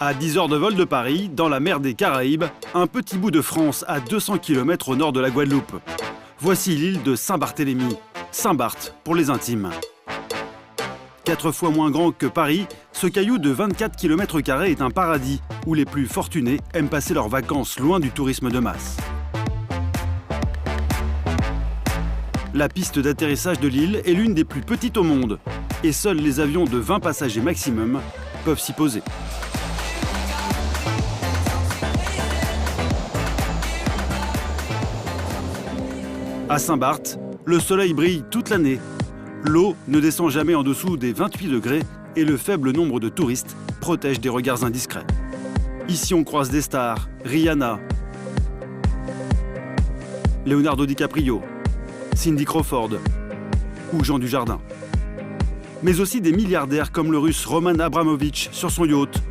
À 10 heures de vol de Paris, dans la mer des Caraïbes, un petit bout de France à 200 km au nord de la Guadeloupe. Voici l'île de Saint-Barthélemy, Saint-Barth pour les intimes. 4 fois moins grand que Paris, ce caillou de 24 km² est un paradis où les plus fortunés aiment passer leurs vacances loin du tourisme de masse. La piste d'atterrissage de l'île est l'une des plus petites au monde et seuls les avions de 20 passagers maximum peuvent s'y poser. À Saint-Barth, le soleil brille toute l'année. L'eau ne descend jamais en dessous des 28 degrés et le faible nombre de touristes protège des regards indiscrets. Ici, on croise des stars, Rihanna, Leonardo DiCaprio, Cindy Crawford ou Jean Dujardin. Mais aussi des milliardaires comme le russe Roman Abramovich sur son yacht.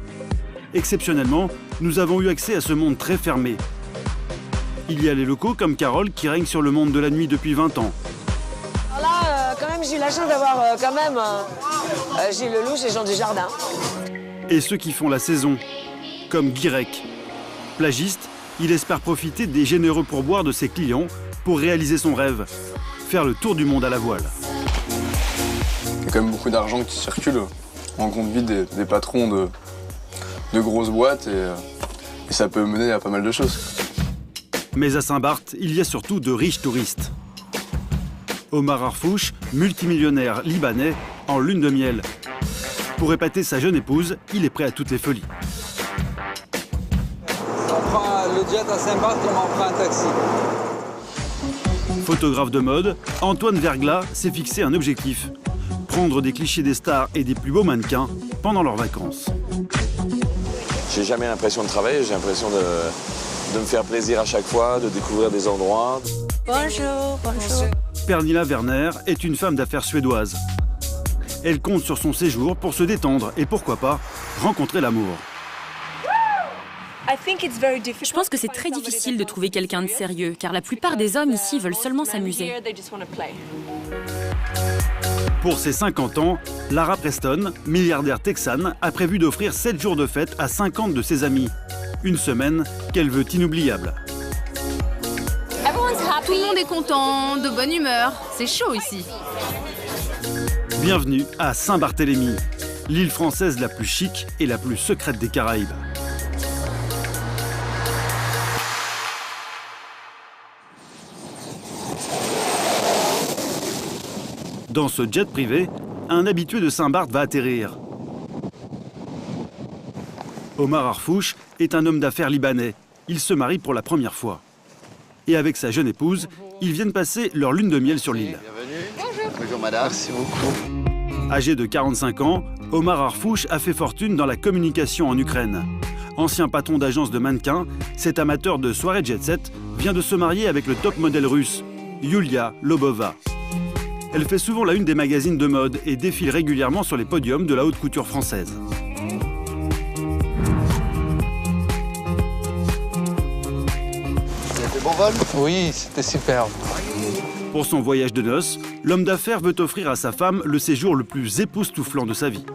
Exceptionnellement, nous avons eu accès à ce monde très fermé. Il y a les locaux comme Carole qui règne sur le monde de la nuit depuis 20 ans. Alors là, quand même, j'ai eu la chance d'avoir Gilles Lelouch et Jean Dujardin. Et ceux qui font la saison, comme Guirec. Plagiste, il espère profiter des généreux pourboires de ses clients pour réaliser son rêve, faire le tour du monde à la voile. Il y a quand même beaucoup d'argent qui circule. On rencontre vite des patrons de grosses boîtes et ça peut mener à pas mal de choses. Mais à Saint-Barth, il y a surtout de riches touristes. Omar Harfouch, multimillionnaire libanais, en lune de miel. Pour épater sa jeune épouse, il est prêt à toutes les folies. On prend le jet à Saint-Barth comme on prend un taxi. Photographe de mode, Antoine Verglas s'est fixé un objectif. Prendre des clichés des stars et des plus beaux mannequins pendant leurs vacances. J'ai jamais l'impression de travailler, j'ai l'impression de me faire plaisir à chaque fois, de découvrir des endroits. Bonjour, bonjour. Pernilla Werner est une femme d'affaires suédoise. Elle compte sur son séjour pour se détendre et pourquoi pas rencontrer l'amour. Je pense que c'est très difficile de trouver quelqu'un de sérieux, car la plupart des hommes ici veulent seulement s'amuser. Pour ses 50 ans, Lara Preston, milliardaire texane, a prévu d'offrir 7 jours de fête à 50 de ses amis. Une semaine qu'elle veut inoubliable. Tout le monde est content, de bonne humeur. C'est chaud ici. Bienvenue à Saint-Barthélemy, l'île française la plus chic et la plus secrète des Caraïbes. Dans ce jet privé, un habitué de Saint-Barth va atterrir. Omar Harfouch est un homme d'affaires libanais. Il se marie pour la première fois. Et avec sa jeune épouse, ils viennent passer leur lune de miel sur l'île. Bienvenue. Bonjour madame. Merci beaucoup. Âgé de 45 ans, Omar Harfouch a fait fortune dans la communication en Ukraine. Ancien patron d'agence de mannequins, cet amateur de soirée jet-set vient de se marier avec le top modèle russe, Yulia Lobova. Elle fait souvent la une des magazines de mode et défile régulièrement sur les podiums de la haute couture française. C'était bon vol? Oui, c'était superbe. Pour son voyage de noces, l'homme d'affaires veut offrir à sa femme le séjour le plus époustouflant de sa vie.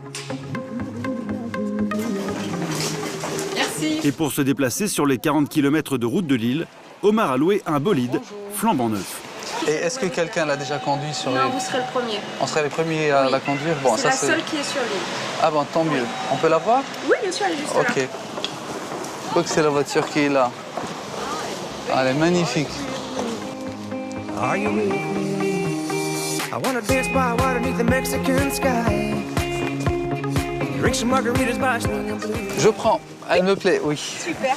Merci. Et pour se déplacer sur les 40 km de route de l'île, Omar a loué un bolide flambant neuf. Et est-ce que quelqu'un l'a déjà conduit sur l'île? Non, vous serez le premier. On serait les premiers à la conduire? Bon, c'est la seule qui est sur l'île. Ah bon, tant mieux. On peut la voir? Oui, bien sûr, elle est juste là. Ok. Je crois que c'est la voiture qui est là. Ah, elle est magnifique. Je prends. Elle me plaît, oui. Super.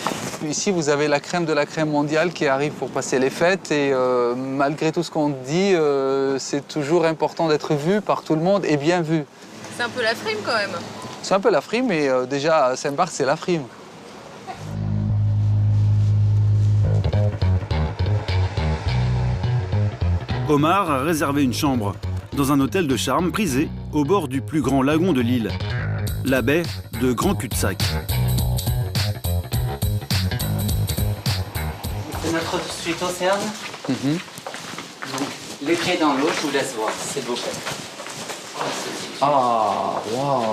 Ici, vous avez la crème de la crème mondiale qui arrive pour passer les fêtes. Et malgré tout ce qu'on dit, c'est toujours important d'être vu par tout le monde et bien vu. C'est un peu la frime quand même. C'est un peu la frime, mais déjà, à Saint-Barth, c'est la frime. Omar a réservé une chambre dans un hôtel de charme prisé au bord du plus grand lagon de l'île, la baie de Grand Cul-de-Sac. C'est notre suite océane. Donc, les pieds dans l'eau, je vous laisse voir, s'il vous plaît. Ah, waouh.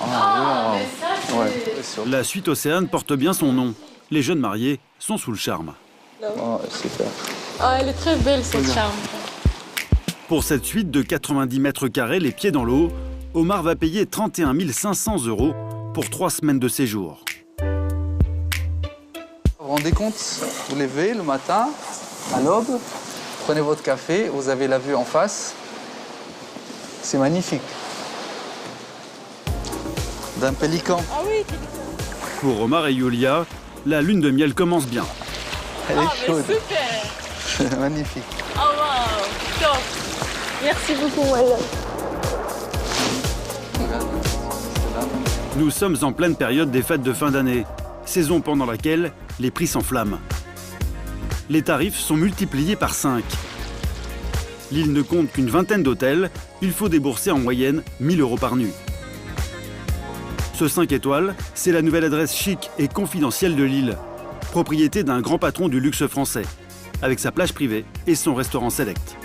Ah, mais ça, c'est... Ouais. La suite Océane porte bien son nom. Les jeunes mariés sont sous le charme. Oh, super. Oh, elle est très belle cette chambre. Pour cette suite de 90 mètres carrés, les pieds dans l'eau, Omar va payer 31 500 € pour 3 semaines de séjour. Vous vous rendez compte, vous levez le matin, à l'aube, prenez votre café, vous avez la vue en face. C'est magnifique. D'un pélican. Ah oui. Pour Omar et Yulia, la lune de miel commence bien. Elle est chaude. Super. C'est magnifique. Oh wow, top. Merci beaucoup, Walla. Nous sommes en pleine période des fêtes de fin d'année, saison pendant laquelle les prix s'enflamment. Les tarifs sont multipliés par 5. L'île ne compte qu'une vingtaine d'hôtels, il faut débourser en moyenne 1 000 € par nuit. Ce 5 étoiles, c'est la nouvelle adresse chic et confidentielle de l'île, propriété d'un grand patron du luxe français, avec sa plage privée et son restaurant select.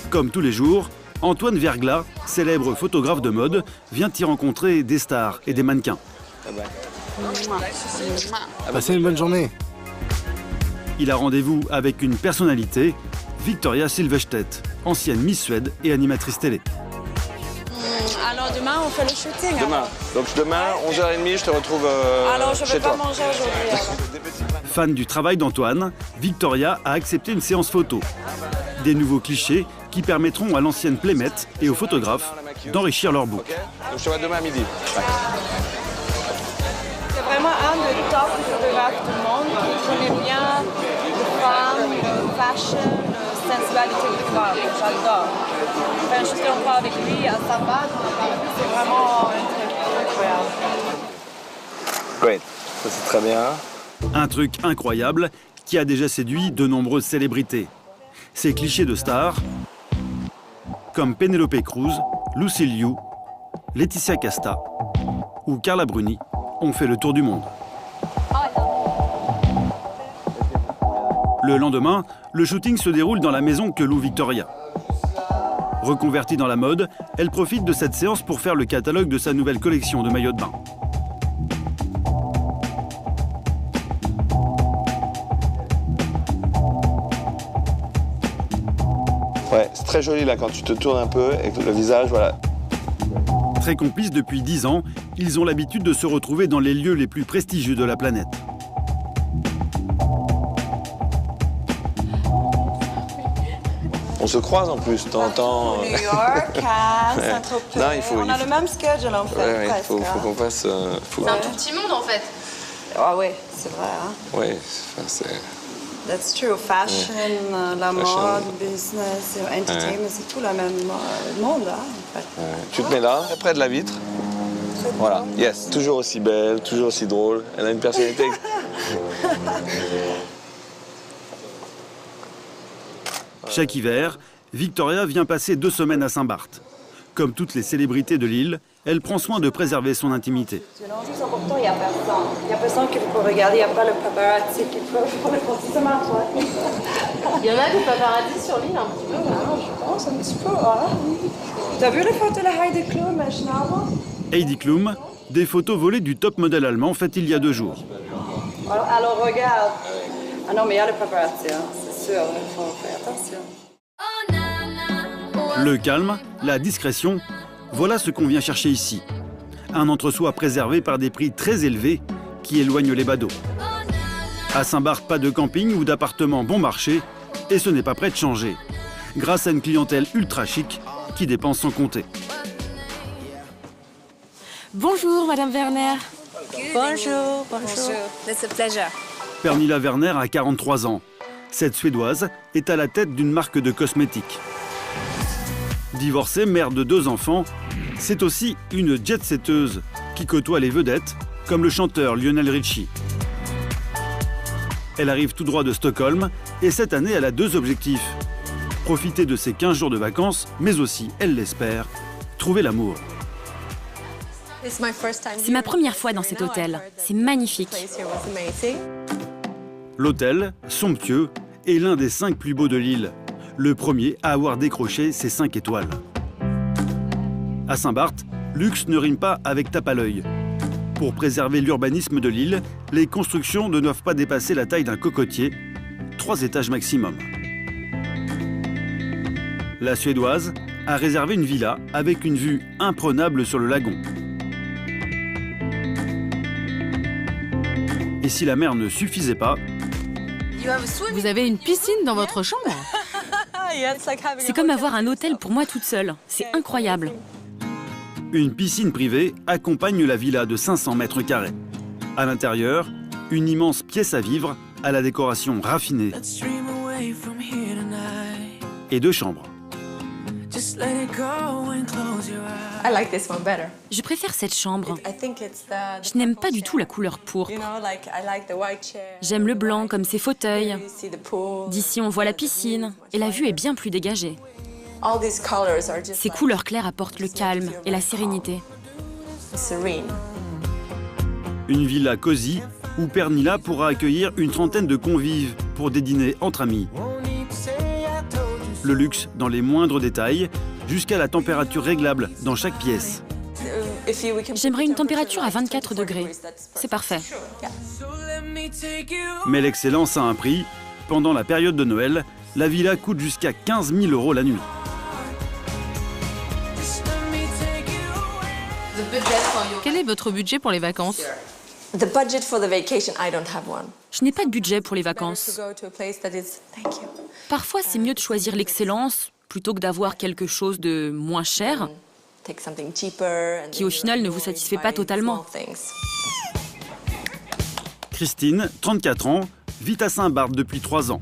Comme tous les jours, Antoine Verglas, célèbre photographe de mode, vient y rencontrer des stars et des mannequins. Passez une bonne journée. Il a rendez-vous avec une personnalité, Victoria Silvstedt, ancienne Miss Suède et animatrice télé. Alors demain, on fait le shooting. Demain. Donc demain, 11h30, je te retrouve Alors je ne chez vais pas toi. manger aujourd'hui. Fan du travail d'Antoine, Victoria a accepté une séance photo. Des nouveaux clichés qui permettront à l'ancienne Playmate et aux photographes d'enrichir leur book. Ok. Donc je te vois demain à midi. C'est vraiment un des top photographes du monde qui connaît bien les femmes, le fashion, la sensualité des femmes. J'adore. Enfin, je suis encore avec lui à Sambat. C'est vraiment un truc incroyable. Great. Ça c'est très bien. Un truc incroyable qui a déjà séduit de nombreuses célébrités. Ces clichés de stars, comme Penelope Cruz, Lucy Liu, Laetitia Casta ou Carla Bruni, ont fait le tour du monde. Le lendemain, le shooting se déroule dans la maison que loue Victoria. Reconvertie dans la mode, elle profite de cette séance pour faire le catalogue de sa nouvelle collection de maillots de bain. Ouais, c'est très joli là quand tu te tournes un peu et que le visage, voilà. Très complices depuis 10 ans, ils ont l'habitude de se retrouver dans les lieux les plus prestigieux de la planète. On se croise en plus, de temps en temps. New York, Cannes, Saint-Tropez. Non, il faut- On a le même schedule en fait, Ouais, ouais, presque. faut qu'on fasse. C'est un tout petit monde en fait. Ah ouais, c'est vrai. Hein. Ouais, enfin, c'est. That's true. Fashion, la Fashion. mode, business, entertainment, c'est tout le même monde. Hein, en fait. Tu te mets là, près de la vitre. Voilà, yes, toujours aussi belle, toujours aussi drôle. Elle a une personnalité. Chaque hiver, Victoria vient passer 2 semaines à Saint-Barth. Comme toutes les célébrités de l'île, elle prend soin de préserver son intimité. C'est important, il n'y a personne. Il n'y a personne qui peut regarder, il n'y a pas le paparazzi qui peut faire le potissement. Il y en a des paparazzi sur l'île un petit peu. Ah, je pense un petit peu. Hein. T'as vu les photos de la Heidi Klum à Schnabel? Heidi Klum, des photos volées du top modèle allemand faites il y a 2 jours. Alors regarde. Ah non, mais il y a le paparazzi, hein. C'est sûr, il faut faire attention. Le calme, la discrétion, voilà ce qu'on vient chercher ici. Un entre-soi préservé par des prix très élevés qui éloignent les badauds. À Saint-Barth, pas de camping ou d'appartement bon marché, et ce n'est pas prêt de changer. Grâce à une clientèle ultra chic qui dépense sans compter. Bonjour, Madame Werner. Bonjour, bonjour. It's a pleasure. Pernilla Werner a 43 ans. Cette Suédoise est à la tête d'une marque de cosmétiques. Divorcée, mère de 2 enfants, c'est aussi une jet-setteuse qui côtoie les vedettes, comme le chanteur Lionel Richie. Elle arrive tout droit de Stockholm et cette année, elle a 2 objectifs. Profiter de ses 15 jours de vacances, mais aussi, elle l'espère, trouver l'amour. C'est ma première fois dans cet hôtel. C'est magnifique. L'hôtel, somptueux, est l'un des 5 plus beaux de l'île. Le premier à avoir décroché ses 5 étoiles. À Saint-Barth, luxe ne rime pas avec tape à l'œil. Pour préserver l'urbanisme de l'île, les constructions ne doivent pas dépasser la taille d'un cocotier, 3 étages maximum. La Suédoise a réservé une villa avec une vue imprenable sur le lagon. Et si la mer ne suffisait pas, Vous avez une piscine dans votre chambre? C'est comme avoir un hôtel pour moi toute seule. C'est incroyable. une piscine privée accompagne la villa de 500 mètres carrés. À l'intérieur, une immense pièce à vivre à la décoration raffinée et 2 chambres. Je préfère cette chambre. Je n'aime pas du tout la couleur pourpre. J'aime le blanc comme ces fauteuils. D'ici, on voit la piscine et la vue est bien plus dégagée. Ces couleurs claires apportent le calme et la sérénité. Une villa cosy où Pernilla pourra accueillir une trentaine de convives pour des dîners entre amis. Le luxe dans les moindres détails, jusqu'à la température réglable dans chaque pièce. J'aimerais une température à 24 degrés. C'est parfait. Mais l'excellence a un prix. Pendant la période de Noël, la villa coûte jusqu'à 15 000 € la nuit. Quel est votre budget pour les vacances? Je n'ai pas de budget pour les vacances. Parfois, c'est mieux de choisir l'excellence plutôt que d'avoir quelque chose de moins cher, qui au final ne vous satisfait pas totalement. Christine, 34 ans, vit à Saint-Barth depuis 3 ans.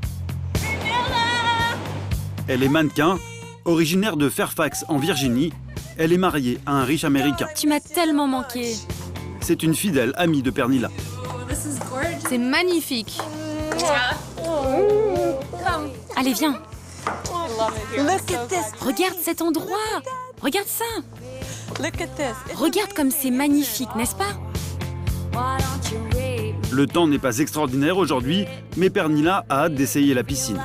Elle est mannequin, originaire de Fairfax en Virginie. Elle est mariée à un riche américain. Tu m'as tellement manqué. C'est une fidèle amie de Pernilla. C'est magnifique. Allez, viens. Regarde cet endroit. Regarde ça. Regarde comme c'est magnifique, n'est-ce pas? Le temps n'est pas extraordinaire aujourd'hui, mais Pernilla a hâte d'essayer la piscine.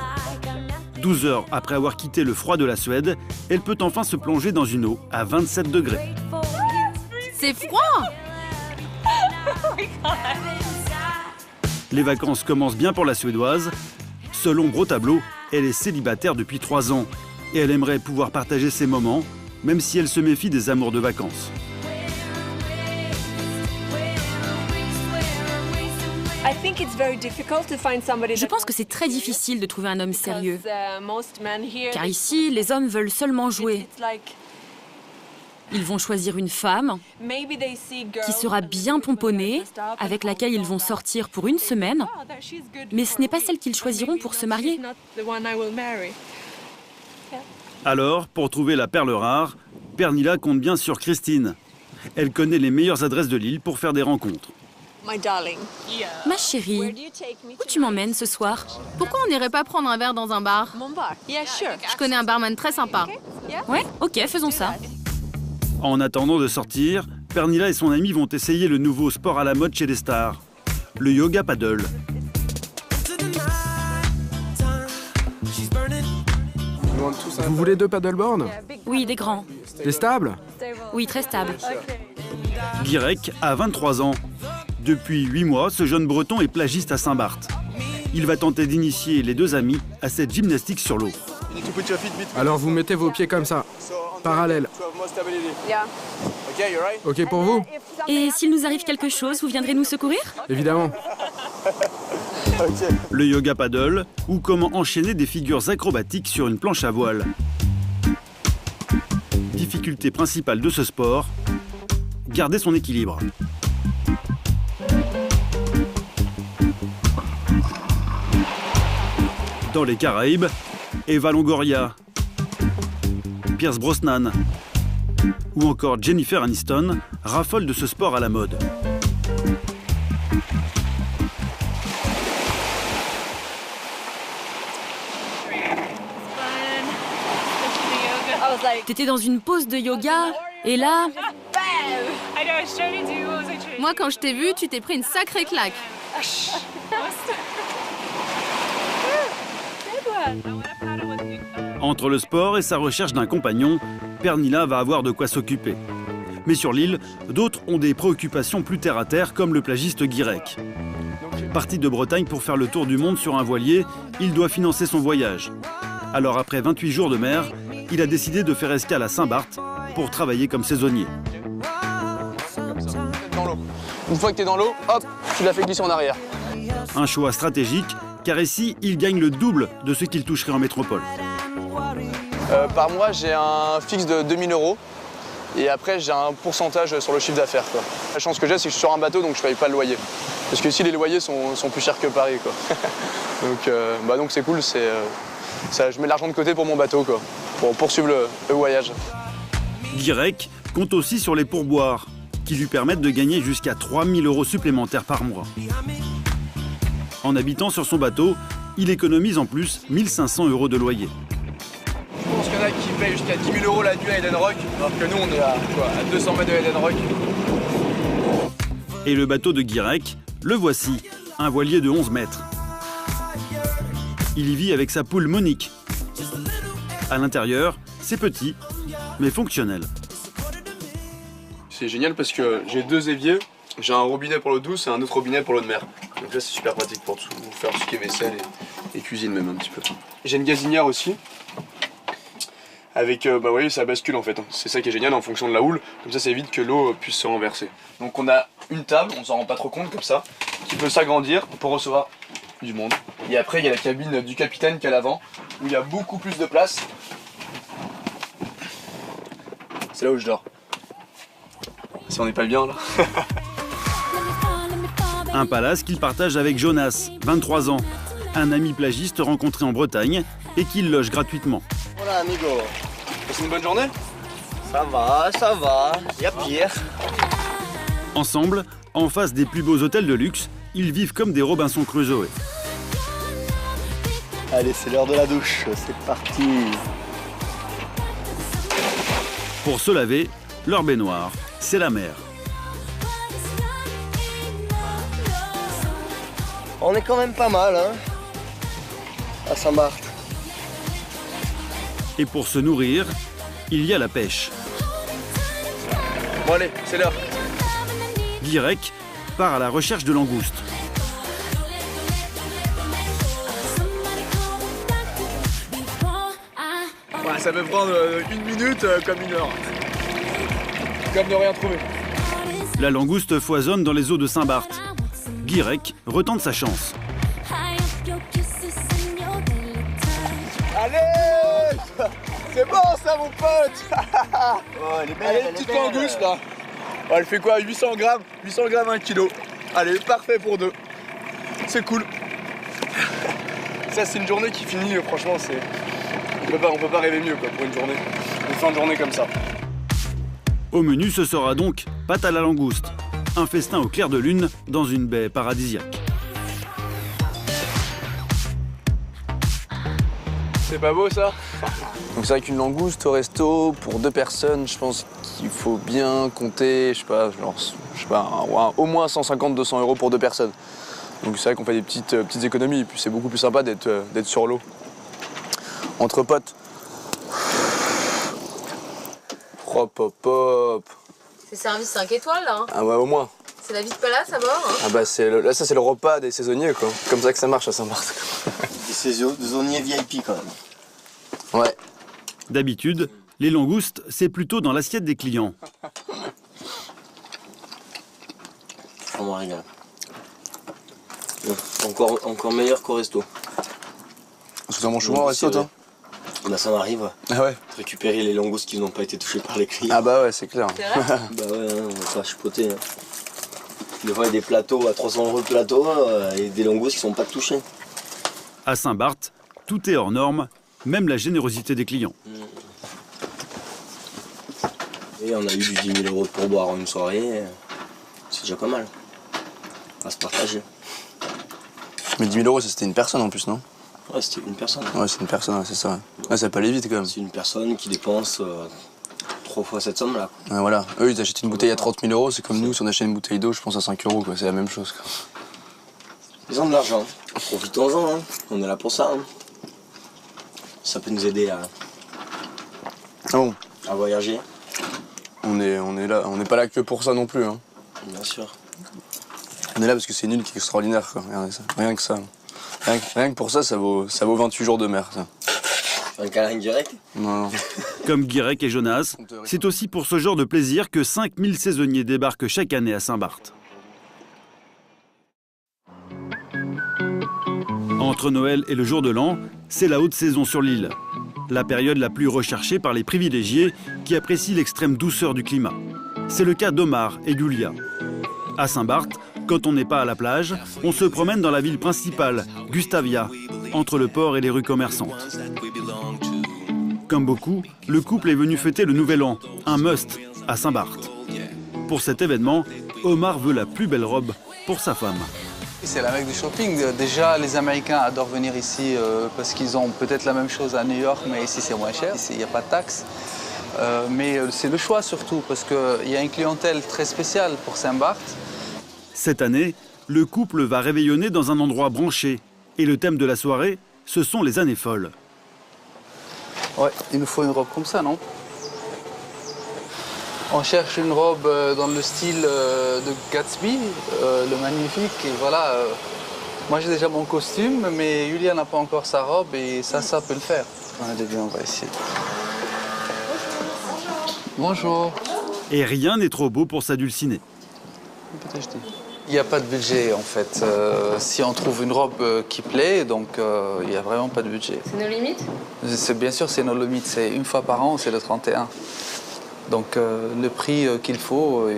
12 heures après avoir quitté le froid de la Suède, elle peut enfin se plonger dans une eau à 27 degrés. C'est froid! Les vacances commencent bien pour la Suédoise. Seule ombre au tableau, elle est célibataire depuis 3 ans et elle aimerait pouvoir partager ses moments, même si elle se méfie des amours de vacances. Je pense que c'est très difficile de trouver un homme sérieux, car ici, les hommes veulent seulement jouer. Ils vont choisir une femme qui sera bien pomponnée, avec laquelle ils vont sortir pour une semaine, mais ce n'est pas celle qu'ils choisiront pour se marier. Alors, pour trouver la perle rare, Pernilla compte bien sur Christine. Elle connaît les meilleures adresses de l'île pour faire des rencontres. Ma chérie, où tu m'emmènes ce soir? Pourquoi on n'irait pas prendre un verre dans un bar? Je connais un barman très sympa. Ouais, ok, faisons ça. En attendant de sortir, Pernilla et son ami vont essayer le nouveau sport à la mode chez les stars, le yoga paddle. Vous voulez 2 paddleboards? Oui, des grands. Des stables? Oui, très stable. Guirec a 23 ans. Depuis 8 mois, ce jeune breton est plagiste à Saint-Barth. Il va tenter d'initier les 2 amis à cette gymnastique sur l'eau. Alors vous mettez vos pieds comme ça, parallèles. Ok pour vous? Et s'il nous arrive quelque chose, vous viendrez nous secourir? Évidemment. Le yoga paddle, ou comment enchaîner des figures acrobatiques sur une planche à voile. Difficulté principale de ce sport, garder son équilibre. Dans les Caraïbes, Eva Longoria, Pierce Brosnan ou encore Jennifer Aniston raffolent de ce sport à la mode. T'étais dans une pose de yoga, et là... Moi, quand je t'ai vu, tu t'es pris une sacrée claque. Entre le sport et sa recherche d'un compagnon, Pernilla va avoir de quoi s'occuper. Mais sur l'île, d'autres ont des préoccupations plus terre-à-terre, comme le plagiste Guirec. Parti de Bretagne pour faire le tour du monde sur un voilier, il doit financer son voyage. Alors après 28 jours de mer, il a décidé de faire escale à Saint-Barth pour travailler comme saisonnier. Une fois que tu es dans l'eau, hop, tu la fais glisser en arrière. Un choix stratégique, car ici, il gagne le double de ce qu'il toucherait en métropole. Par mois, j'ai un fixe de 2000 € et après, j'ai un pourcentage sur le chiffre d'affaires. La chance que j'ai, c'est que je suis sur un bateau, donc je ne paye pas le loyer. Parce que ici, les loyers sont plus chers que Paris, quoi. donc c'est cool, je mets l'argent de côté pour mon bateau, quoi, pour poursuivre le voyage. Guirec compte aussi sur les pourboires, qui lui permettent de gagner jusqu'à 3000 € supplémentaires par mois. En habitant sur son bateau, il économise en plus 1500 € de loyer. Je pense qu'il y en a qui payent jusqu'à 10 000 € la nuit à Eden Rock, alors que nous on est à 200 mètres de Eden Rock. Et le bateau de Guirec, le voici, un voilier de 11 mètres. Il y vit avec sa poule Monique. À l'intérieur, c'est petit, mais fonctionnel. C'est génial parce que j'ai 2 éviers, j'ai un robinet pour l'eau douce et un autre robinet pour l'eau de mer. Donc là c'est super pratique pour faire tout ce qui est vaisselle et cuisine même un petit peu. J'ai une gazinière aussi, avec, vous voyez, ça bascule en fait. C'est ça qui est génial en fonction de la houle, comme ça évite que l'eau puisse se renverser. Donc on a une table, on s'en rend pas trop compte comme ça, qui peut s'agrandir pour recevoir du monde. Et après il y a la cabine du capitaine qui est à l'avant, où il y a beaucoup plus de place. C'est là où je dors. Si on n'est pas bien là. Un palace qu'il partage avec Jonas, 23 ans, un ami plagiste rencontré en Bretagne et qu'il loge gratuitement. Voilà amigo. C'est une bonne journée? Ça va, y a pire. Ensemble, en face des plus beaux hôtels de luxe, ils vivent comme des Robinson Crusoe. Allez, c'est l'heure de la douche, c'est parti. Pour se laver, leur baignoire, c'est la mer. On est quand même pas mal, hein, à Saint-Barth. Et pour se nourrir, il y a la pêche. Bon allez, c'est l'heure. Guirec part à la recherche de langoustes. Ouais, ça peut prendre 1 minute comme 1 heure. Comme de rien trouver. La langouste foisonne dans les eaux de Saint-Barth. Guirec retente sa chance. Allez, c'est bon ça mon pote. Oh, elle est belle, allez, une petite langouste là. Oh, elle fait quoi, 800 grammes 1 kilo. Allez, parfait pour 2. C'est cool. Ça c'est une journée qui finit, franchement c'est... On peut pas rêver mieux quoi, pour une journée. Une fin de journée comme ça. Au menu, ce sera donc pâte à la langouste. Un festin au clair de lune dans une baie paradisiaque. C'est pas beau ça? Donc c'est vrai qu'une langouste au resto, pour 2 personnes, je pense qu'il faut bien compter, je sais pas, au moins 150-200 € pour 2 personnes. Donc c'est vrai qu'on fait des petites économies, et puis c'est beaucoup plus sympa d'être sur l'eau. Entre potes. Hop, hop, hop. C'est servi 5 étoiles là. Ah ouais, au moins. C'est la vie de palace à bord. Hein. Ah bah là ça c'est le repas des saisonniers quoi. Comme ça que ça marche à Saint-Barth. Des saisonniers VIP quand même. Ouais. D'habitude, les langoustes, c'est plutôt dans l'assiette des clients. On me régale. Encore meilleur qu'au resto. Est-ce que t'en manges souvent au resto toi? Bah ça m'arrive. Ah ouais. De récupérer les langoustes qui n'ont pas été touchées par les clients. Ah bah ouais, c'est clair. Bah ouais, hein, on va pas chipoter. Hein. Des fois il y a des plateaux à 300 € le plateau et des langoustes qui sont pas touchées. À Saint-Barth, tout est hors norme, même la générosité des clients. Et on a eu du 10 000 € de pourboire en une soirée. C'est déjà pas mal. À se partager. Mais 10 000 € c'était une personne en plus, non? Ouais, c'était une personne. Ouais, c'est une personne, c'est ça. Ouais, ça peut aller vite quand même. C'est une personne qui dépense 3 fois cette somme-là. Ouais, voilà. Eux, ils achètent une bouteille à 30 000 €, c'est comme nous, si on achète une bouteille d'eau, je pense à 5 €, quoi. C'est la même chose, quoi. Ils ont de l'argent. Profitons-en, hein. On est là pour ça. Hein. Ça peut nous aider à voyager. On est là, on n'est pas là que pour ça non plus. Hein. Bien sûr. On est là parce que c'est une île qui est extraordinaire, quoi. Regardez ça. Rien que ça. Rien que pour ça, ça vaut 28 jours de mer, ça. Un câlin direct? Non. Comme Guirec et Jonas, c'est aussi pour ce genre de plaisir que 5000 saisonniers débarquent chaque année à Saint-Barth. Entre Noël et le jour de l'an, c'est la haute saison sur l'île. La période la plus recherchée par les privilégiés qui apprécient l'extrême douceur du climat. C'est le cas d'Omar et Yulia. À Saint-Barth, quand on n'est pas à la plage, on se promène dans la ville principale, Gustavia, entre le port et les rues commerçantes. Comme beaucoup, le couple est venu fêter le Nouvel An, un must, à Saint-Barth. Pour cet événement, Omar veut la plus belle robe pour sa femme. C'est la mecque du shopping. Déjà, les Américains adorent venir ici parce qu'ils ont peut-être la même chose à New York, mais ici c'est moins cher, ici il n'y a pas de taxes. Mais c'est le choix surtout, parce qu'il y a une clientèle très spéciale pour Saint-Barth. Cette année, le couple va réveillonner dans un endroit branché. Et le thème de la soirée, ce sont les années folles. Ouais, il nous faut une robe comme ça, non? On cherche une robe dans le style de Gatsby, le magnifique. Et voilà, moi j'ai déjà mon costume, mais Yulia n'a pas encore sa robe et ça peut le faire. Allez, bien, on va essayer. Bonjour. Et rien n'est trop beau pour s'adulciner. Il n'y a pas de budget en fait. Si on trouve une robe qui plaît, donc il n'y a vraiment pas de budget. C'est nos limites? Bien sûr, c'est nos limites. C'est une fois par an, c'est le 31. Donc le prix qu'il faut,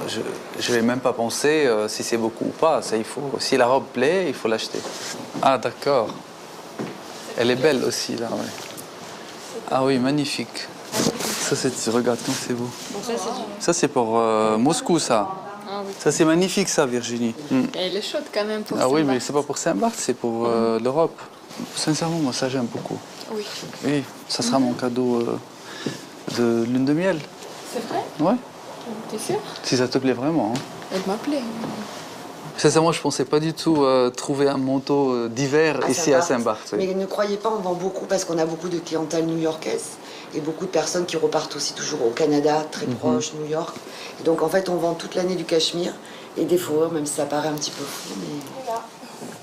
je ne vais même pas penser si c'est beaucoup ou pas. Ça, si la robe plaît, il faut l'acheter. Ah d'accord. Elle est belle aussi là. Ouais. Ah oui, magnifique. Ça c'est, regarde comme c'est beau. Ça c'est pour Moscou ça. Ah, oui. Ça c'est magnifique ça, Virginie. Elle est chaude quand même pour Ah oui, mais c'est pas pour Saint-Barth, c'est pour l'Europe. Sincèrement, moi ça j'aime beaucoup. Oui. Oui, ça sera mon cadeau de lune de miel. C'est vrai? Ouais. T'es sûr? Si ça te plaît vraiment. Hein. Elle m'appelait. Sincèrement, je pensais pas du tout trouver un manteau d'hiver ici à Saint-Barth. Oui. Mais ne croyez pas, on vend beaucoup parce qu'on a beaucoup de clientèle new-yorkaise et beaucoup de personnes qui repartent aussi toujours au Canada, très proche, New York. Et donc en fait, on vend toute l'année du cachemire et des fourrures, même si ça paraît un petit peu fou. Mais...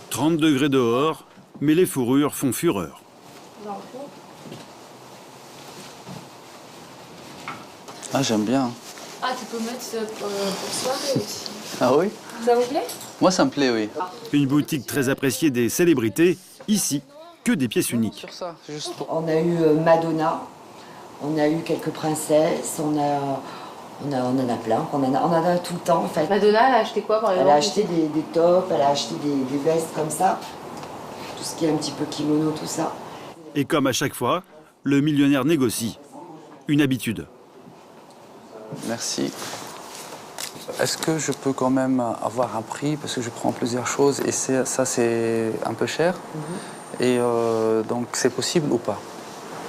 30 degrés dehors, mais les fourrures font fureur. Ah, j'aime bien. Ah, tu peux mettre ça pour soirée aussi. Ah oui? Ça vous plaît? Moi, ça me plaît, oui. Une boutique très appréciée des célébrités. Ici, que des pièces uniques. On a eu Madonna, on a eu quelques princesses, on en a plein, on en a tout le temps en fait. Madonna, elle a acheté quoi par exemple? Elle a acheté des tops, elle a acheté des vestes comme ça, tout ce qui est un petit peu kimono, tout ça. Et comme à chaque fois, le millionnaire négocie. Une habitude. Merci. Est-ce que je peux quand même avoir un prix parce que je prends plusieurs choses et ça c'est un peu cher et donc c'est possible ou pas?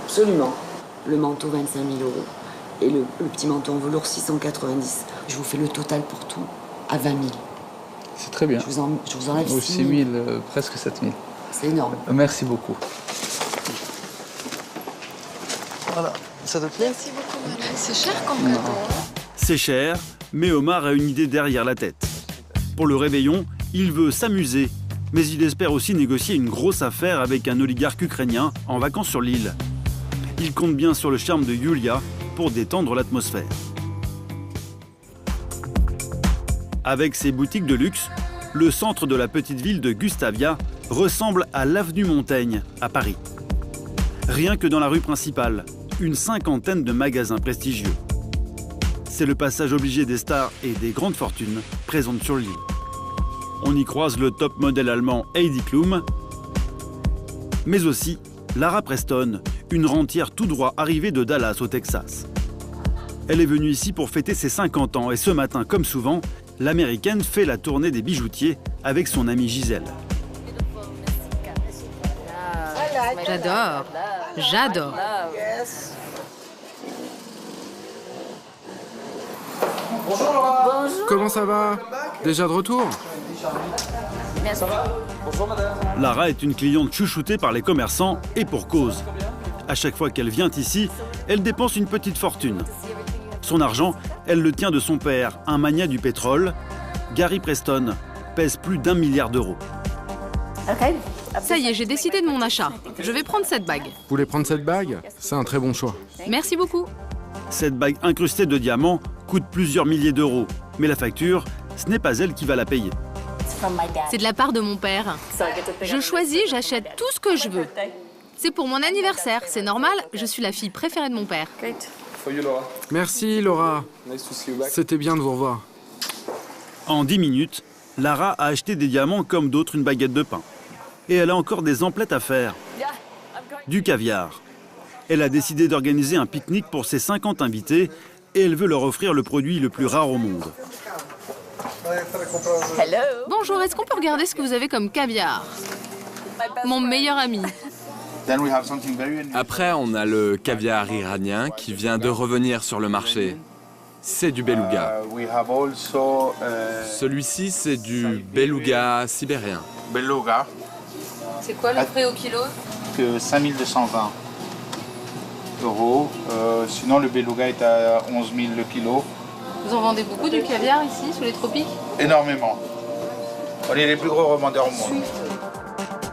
Absolument. Le manteau 25 000 € et le petit manteau en velours 690. Je vous fais le total pour tout à 20 000. C'est très bien. Je vous enlève 6 000. 6 000, presque 7 000. C'est énorme. Merci beaucoup. Voilà, ça te plaît? Merci beaucoup, madame. C'est cher comme cadeau. C'est cher, mais Omar a une idée derrière la tête. Pour le réveillon, il veut s'amuser, mais il espère aussi négocier une grosse affaire avec un oligarque ukrainien en vacances sur l'île. Il compte bien sur le charme de Yulia pour détendre l'atmosphère. Avec ses boutiques de luxe, le centre de la petite ville de Gustavia ressemble à l'avenue Montaigne à Paris. Rien que dans la rue principale, une cinquantaine de magasins prestigieux. C'est le passage obligé des stars et des grandes fortunes présentes sur l'île. On y croise le top modèle allemand Heidi Klum, mais aussi Lara Preston, une rentière tout droit arrivée de Dallas au Texas. Elle est venue ici pour fêter ses 50 ans et ce matin, comme souvent, l'américaine fait la tournée des bijoutiers avec son amie Gisèle. J'adore. J'adore. Bonjour Laura. Bonjour. Comment ça va? Déjà de retour? Bien sûr. Bonjour madame. Lara est une cliente chouchoutée par les commerçants et pour cause. À chaque fois qu'elle vient ici, elle dépense une petite fortune. Son argent, elle le tient de son père, un magnat du pétrole. Gary Preston pèse plus d'1 milliard d'euros. Ça y est, j'ai décidé de mon achat. Je vais prendre cette bague. Vous voulez prendre cette bague? C'est un très bon choix. Merci beaucoup. Cette bague incrustée de diamants coûte plusieurs milliers d'euros. Mais la facture, ce n'est pas elle qui va la payer. C'est de la part de mon père. Je choisis, j'achète tout ce que je veux. C'est pour mon anniversaire, c'est normal, je suis la fille préférée de mon père. Merci, Laura. C'était bien de vous revoir. En 10 minutes, Lara a acheté des diamants comme d'autres une baguette de pain. Et elle a encore des emplettes à faire. Du caviar. Elle a décidé d'organiser un pique-nique pour ses 50 invités et elle veut leur offrir le produit le plus rare au monde. Bonjour, est-ce qu'on peut regarder ce que vous avez comme caviar? Mon meilleur ami. Après, on a le caviar iranien qui vient de revenir sur le marché. C'est du beluga. Celui-ci, c'est du beluga sibérien. Beluga. C'est quoi le prix au kilo? 5220 euros. Sinon, le beluga est à 11 000 le kilo. Vous en vendez beaucoup du caviar ici, sous les tropiques? Énormément. On est les plus gros revendeurs au monde.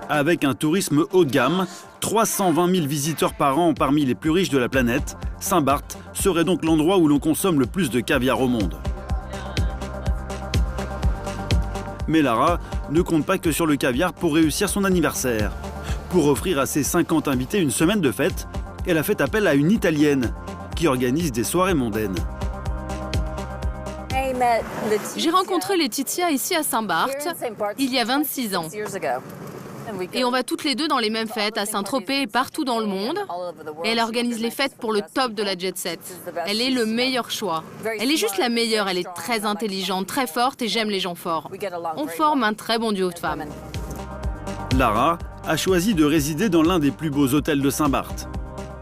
Avec un tourisme haut de gamme, 320 000 visiteurs par an parmi les plus riches de la planète, Saint-Barth serait donc l'endroit où l'on consomme le plus de caviar au monde. Mais Lara ne compte pas que sur le caviar pour réussir son anniversaire. Pour offrir à ses 50 invités une semaine de fête, elle a fait appel à une Italienne qui organise des soirées mondaines. J'ai rencontré Laetitia ici à Saint-Barth il y a 26 ans. Et on va toutes les deux dans les mêmes fêtes à Saint-Tropez et partout dans le monde. Et elle organise les fêtes pour le top de la jet set. Elle est le meilleur choix. Elle est juste la meilleure. Elle est très intelligente, très forte et j'aime les gens forts. On forme un très bon duo de femmes. Lara a choisi de résider dans l'un des plus beaux hôtels de Saint-Barth,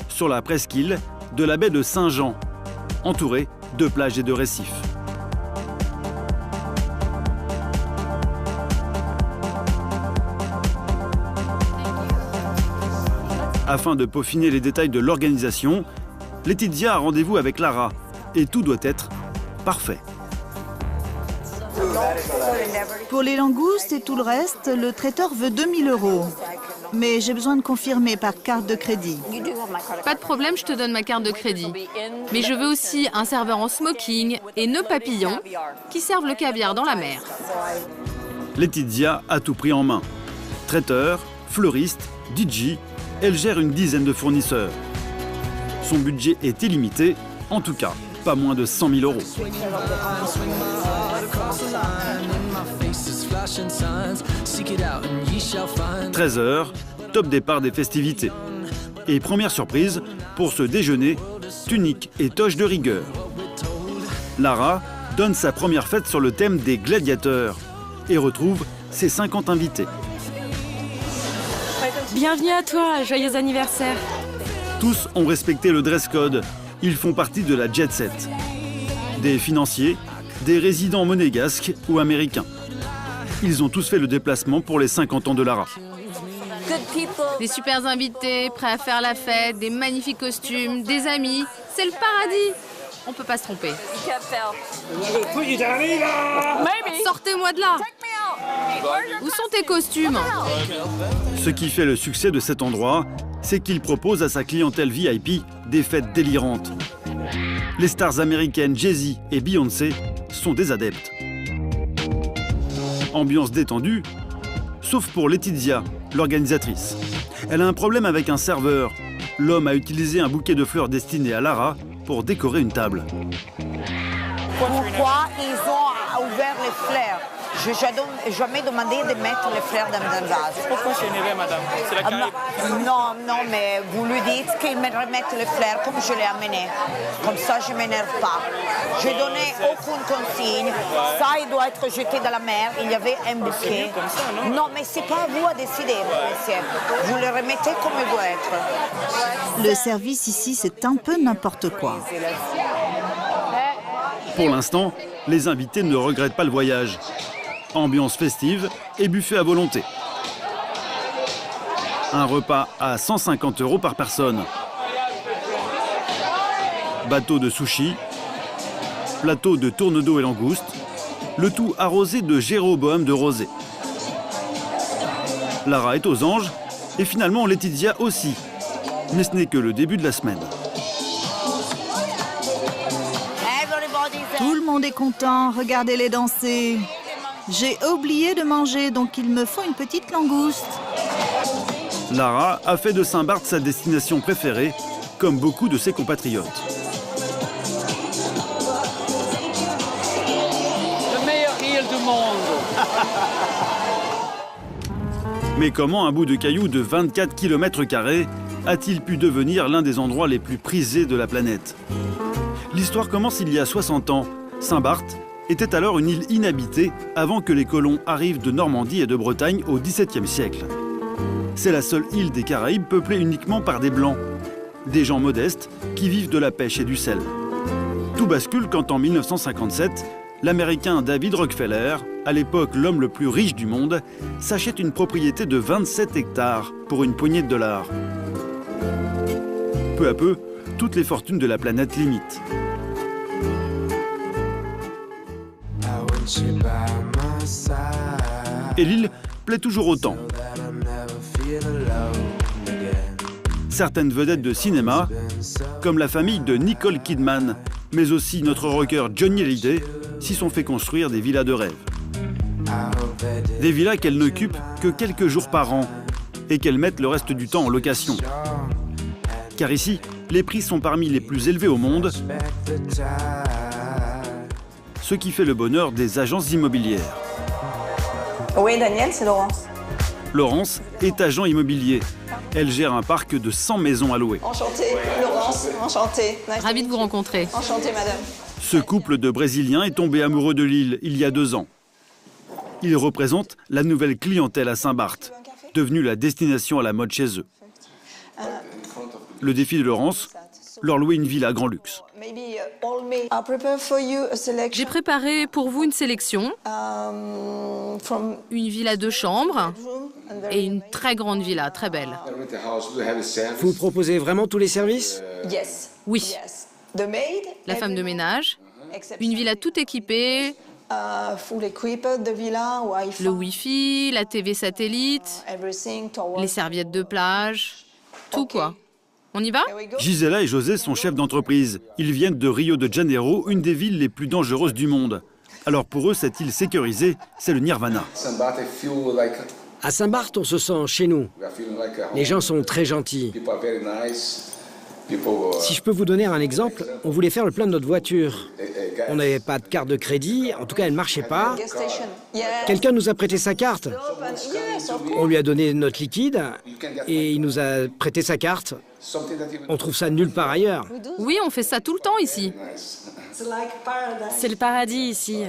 sur la presqu'île de la baie de Saint-Jean, entourée de plages et de récifs. Afin de peaufiner les détails de l'organisation, Laetitia a rendez-vous avec Lara et tout doit être parfait. Pour les langoustes et tout le reste, le traiteur veut 2000 euros. Mais j'ai besoin de confirmer par carte de crédit. Pas de problème, je te donne ma carte de crédit. Mais je veux aussi un serveur en smoking et nœuds papillons qui servent le caviar dans la mer. Laetitia a tout pris en main. Traiteur, fleuriste, DJ, elle gère une dizaine de fournisseurs. Son budget est illimité, en tout cas, pas moins de 100 000 euros. 13h, top départ des festivités. Et première surprise, pour ce déjeuner, tunique et toche de rigueur. Lara donne sa première fête sur le thème des gladiateurs et retrouve ses 50 invités. Bienvenue à toi, joyeux anniversaire. Tous ont respecté le dress code. Ils font partie de la jet set. Des financiers, des résidents monégasques ou américains. Ils ont tous fait le déplacement pour les 50 ans de Lara. Des super invités, prêts à faire la fête, des magnifiques costumes, des amis. C'est le paradis. On peut pas se tromper. Sortez-moi de là. Où sont tes costumes? Ce qui fait le succès de cet endroit, c'est qu'il propose à sa clientèle VIP des fêtes délirantes. Les stars américaines Jay-Z et Beyoncé sont des adeptes. Ambiance détendue, sauf pour Laetitia, l'organisatrice. Elle a un problème avec un serveur. L'homme a utilisé un bouquet de fleurs destiné à Lara pour décorer une table. Pourquoi ils ont ouvert les fleurs? Je n'ai jamais demandé de mettre les fleurs dans un vase. Pourquoi c'est énervé, madame? C'est la Caraïbe. Non, mais vous lui dites qu'il me remette les fleurs comme je l'ai amené. Comme ça, je ne m'énerve pas. Je n'ai donné aucune consigne. Ça, il doit être jeté dans la mer. Il y avait un bouquet. Non, mais ce n'est pas à vous à décider, monsieur. Vous le remettez comme il doit être. Le service ici, c'est un peu n'importe quoi. Pour l'instant, les invités ne regrettent pas le voyage. Ambiance festive et buffet à volonté. Un repas à 150 € par personne. Bateau de sushi, plateau de tourne d'eau et langoustes, le tout arrosé de Jéroboam de rosée. Lara est aux anges et finalement Laetitia aussi. Mais ce n'est que le début de la semaine. Tout le monde est content, regardez-les danser. J'ai oublié de manger, donc il me faut une petite langouste. Lara a fait de Saint-Barth sa destination préférée, comme beaucoup de ses compatriotes. Le meilleur île du monde. Mais comment un bout de caillou de 24 km² a-t-il pu devenir l'un des endroits les plus prisés de la planète? L'histoire commence il y a 60 ans. Saint-Barth était alors une île inhabitée avant que les colons arrivent de Normandie et de Bretagne au XVIIe siècle. C'est la seule île des Caraïbes peuplée uniquement par des Blancs, des gens modestes qui vivent de la pêche et du sel. Tout bascule quand en 1957, l'Américain David Rockefeller, à l'époque l'homme le plus riche du monde, s'achète une propriété de 27 hectares pour une poignée de dollars. Peu à peu, toutes les fortunes de la planète l'imitent. Et l'île plaît toujours autant. Certaines vedettes de cinéma, comme la famille de Nicole Kidman, mais aussi notre rocker Johnny Hallyday, s'y sont fait construire des villas de rêve. Des villas qu'elles n'occupent que quelques jours par an et qu'elles mettent le reste du temps en location. Car ici, les prix sont parmi les plus élevés au monde, ce qui fait le bonheur des agences immobilières. Oui, Daniel, c'est Laurence. Laurence est agent immobilier. Elle gère un parc de 100 maisons à louer. Enchantée, Laurence, enchantée. Ravie de vous rencontrer. Enchantée, madame. Ce couple de Brésiliens est tombé amoureux de l'île il y a 2 ans. Ils représentent la nouvelle clientèle à Saint-Barth, devenue la destination à la mode chez eux. Le défi de Laurence, leur louer une villa à grand luxe. J'ai préparé pour vous une sélection. Une villa 2 chambres et une très grande villa, très belle. Vous proposez vraiment tous les services? Oui. La femme de ménage, une villa tout équipée, le Wi-Fi, la TV satellite, les serviettes de plage, tout quoi. On y va? Gisela et José sont chefs d'entreprise. Ils viennent de Rio de Janeiro, une des villes les plus dangereuses du monde. Alors pour eux, cette île sécurisée, c'est le nirvana. À Saint-Barth, on se sent chez nous. Les gens sont très gentils. Si je peux vous donner un exemple, on voulait faire le plein de notre voiture. On n'avait pas de carte de crédit, en tout cas elle ne marchait pas. Quelqu'un nous a prêté sa carte. On lui a donné notre liquide et il nous a prêté sa carte. On trouve ça nulle part ailleurs. Oui, on fait ça tout le temps ici. C'est le paradis ici.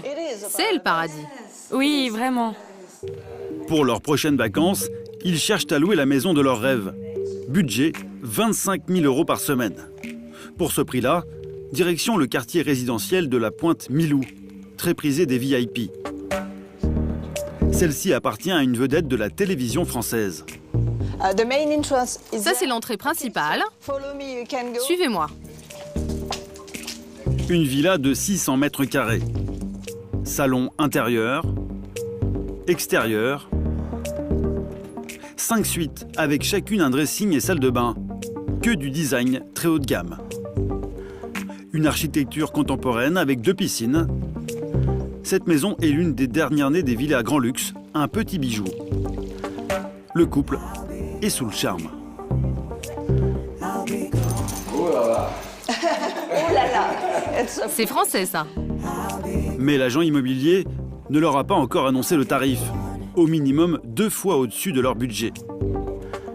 C'est le paradis. Oui, vraiment. Pour leurs prochaines vacances, ils cherchent à louer la maison de leurs rêves. Budget 25 000 € par semaine. Pour ce prix-là, direction le quartier résidentiel de la Pointe Milou, très prisé des VIP. Celle-ci appartient à une vedette de la télévision française. Ça, c'est l'entrée principale. Suivez-moi. Une villa de 600 m². Salon intérieur, extérieur, 5 suites avec chacune un dressing et salle de bain. Que du design très haut de gamme. Une architecture contemporaine avec 2 piscines. Cette maison est l'une des dernières nées des villas à grand luxe, un petit bijou. Le couple est sous le charme. C'est français, ça. Mais l'agent immobilier ne leur a pas encore annoncé le tarif, au minimum 2 fois au-dessus de leur budget.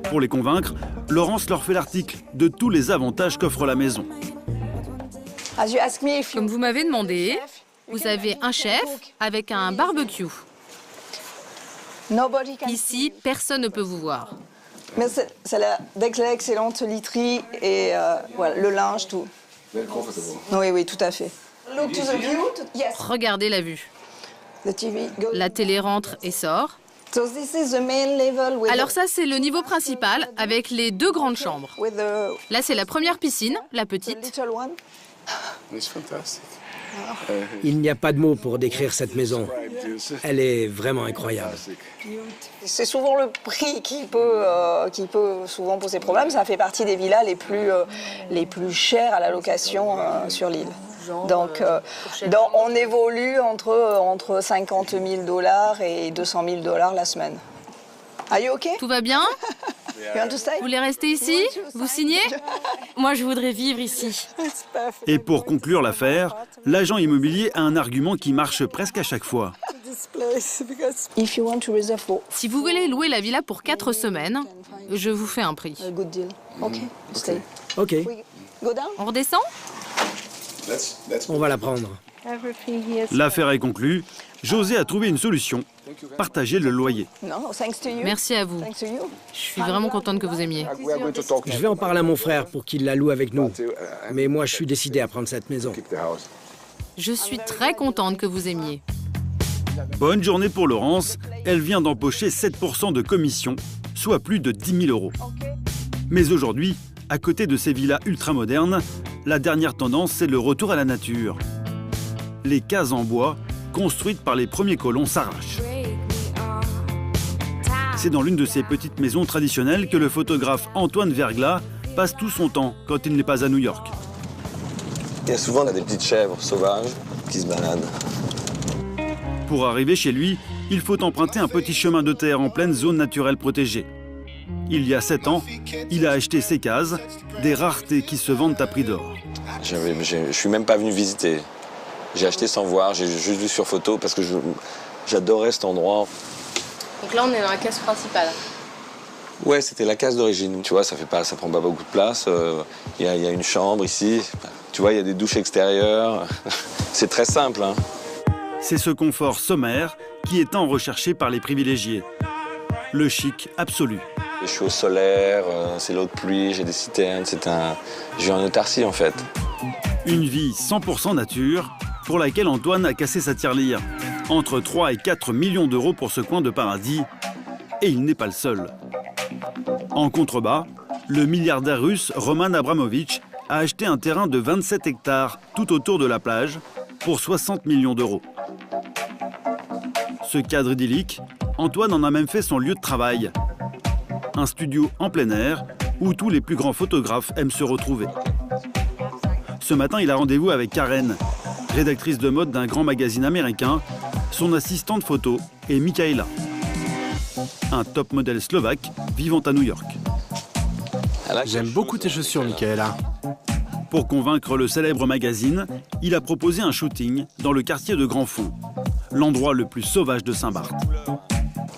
Pour les convaincre, Laurence leur fait l'article de tous les avantages qu'offre la maison. Comme vous m'avez demandé, vous avez un chef avec un barbecue. Ici, personne ne peut vous voir. Mais c'est d'excellente literie et voilà, le linge, tout. Oui, oui, tout à fait. Regardez la vue. La télé rentre et sort. Alors ça, c'est le niveau principal avec les 2 grandes chambres. Là, c'est la première piscine, la petite. Il n'y a pas de mots pour décrire cette maison. Elle est vraiment incroyable. C'est souvent le prix qui peut souvent poser problème. Ça fait partie des villas les plus chères à la location sur l'île. Donc, on évolue entre 50 000 $ et 200 000 $ la semaine. Are you okay? Tout va bien? Vous voulez rester ici? Vous signez? Moi, je voudrais vivre ici. Et pour conclure l'affaire, l'agent immobilier a un argument qui marche presque à chaque fois. Si vous voulez louer la villa pour 4 semaines, je vous fais un prix. Ok. On redescend? On va la prendre. L'affaire est conclue. José a trouvé une solution. Partager le loyer. Merci à vous. Je suis vraiment contente que vous aimiez. Je vais en parler à mon frère pour qu'il la loue avec nous. Mais moi, je suis décidé à prendre cette maison. Je suis très contente que vous aimiez. Bonne journée pour Laurence. Elle vient d'empocher 7% de commission, soit plus de 10 000 €. Mais aujourd'hui, à côté de ces villas ultramodernes, la dernière tendance, c'est le retour à la nature. Les cases en bois, construites par les premiers colons, s'arrachent. C'est dans l'une de ces petites maisons traditionnelles que le photographe Antoine Verglas passe tout son temps quand il n'est pas à New York. Il y a souvent des petites chèvres sauvages qui se baladent. Pour arriver chez lui, il faut emprunter un petit chemin de terre en pleine zone naturelle protégée. Il y a 7 ans, il a acheté ces cases, des raretés qui se vendent à prix d'or. Je suis même pas venu visiter. J'ai acheté sans voir, j'ai juste vu sur photo parce que j'adorais cet endroit. Donc là, on est dans la case principale. Ouais, c'était la case d'origine. Tu vois, ça prend pas beaucoup de place. Il y a une chambre ici. Tu vois, il y a des douches extérieures. C'est très simple, hein. C'est ce confort sommaire qui est tant recherché par les privilégiés. Le chic absolu. Je suis au solaire, c'est l'eau de pluie, j'ai des citernes, j'ai un autarcie en fait. Une vie 100% nature pour laquelle Antoine a cassé sa tirelire. Entre 3 et 4 millions d'euros pour ce coin de paradis. Et il n'est pas le seul. En contrebas, le milliardaire russe Roman Abramovitch a acheté un terrain de 27 hectares tout autour de la plage pour 60 millions d'euros. Ce cadre idyllique, Antoine en a même fait son lieu de travail. Un studio en plein air où tous les plus grands photographes aiment se retrouver. Ce matin, il a rendez-vous avec Karen, rédactrice de mode d'un grand magazine américain. Son assistante photo est Michaela, un top modèle slovaque vivant à New York. J'aime beaucoup tes chaussures, Michaela. Pour convaincre le célèbre magazine, il a proposé un shooting dans le quartier de Grand Fond, l'endroit le plus sauvage de Saint-Barth.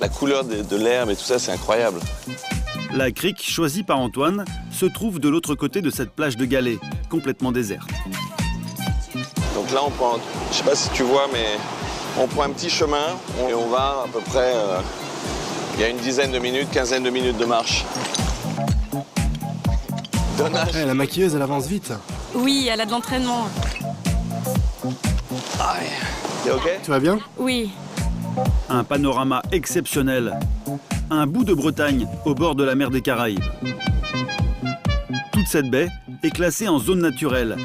La couleur de l'herbe et tout ça, c'est incroyable. La crique choisie par Antoine se trouve de l'autre côté de cette plage de galets, complètement déserte. Donc là, on prend, je sais pas si tu vois, mais on prend un petit chemin et on va à peu près, il y a une dizaine de minutes, quinzaine de minutes de marche. Hey, la maquilleuse, elle avance vite. Oui, elle a de l'entraînement. T'es ok? Tu vas bien? Oui. Un panorama exceptionnel. Un bout de Bretagne au bord de la mer des Caraïbes. Toute cette baie est classée en zone naturelle.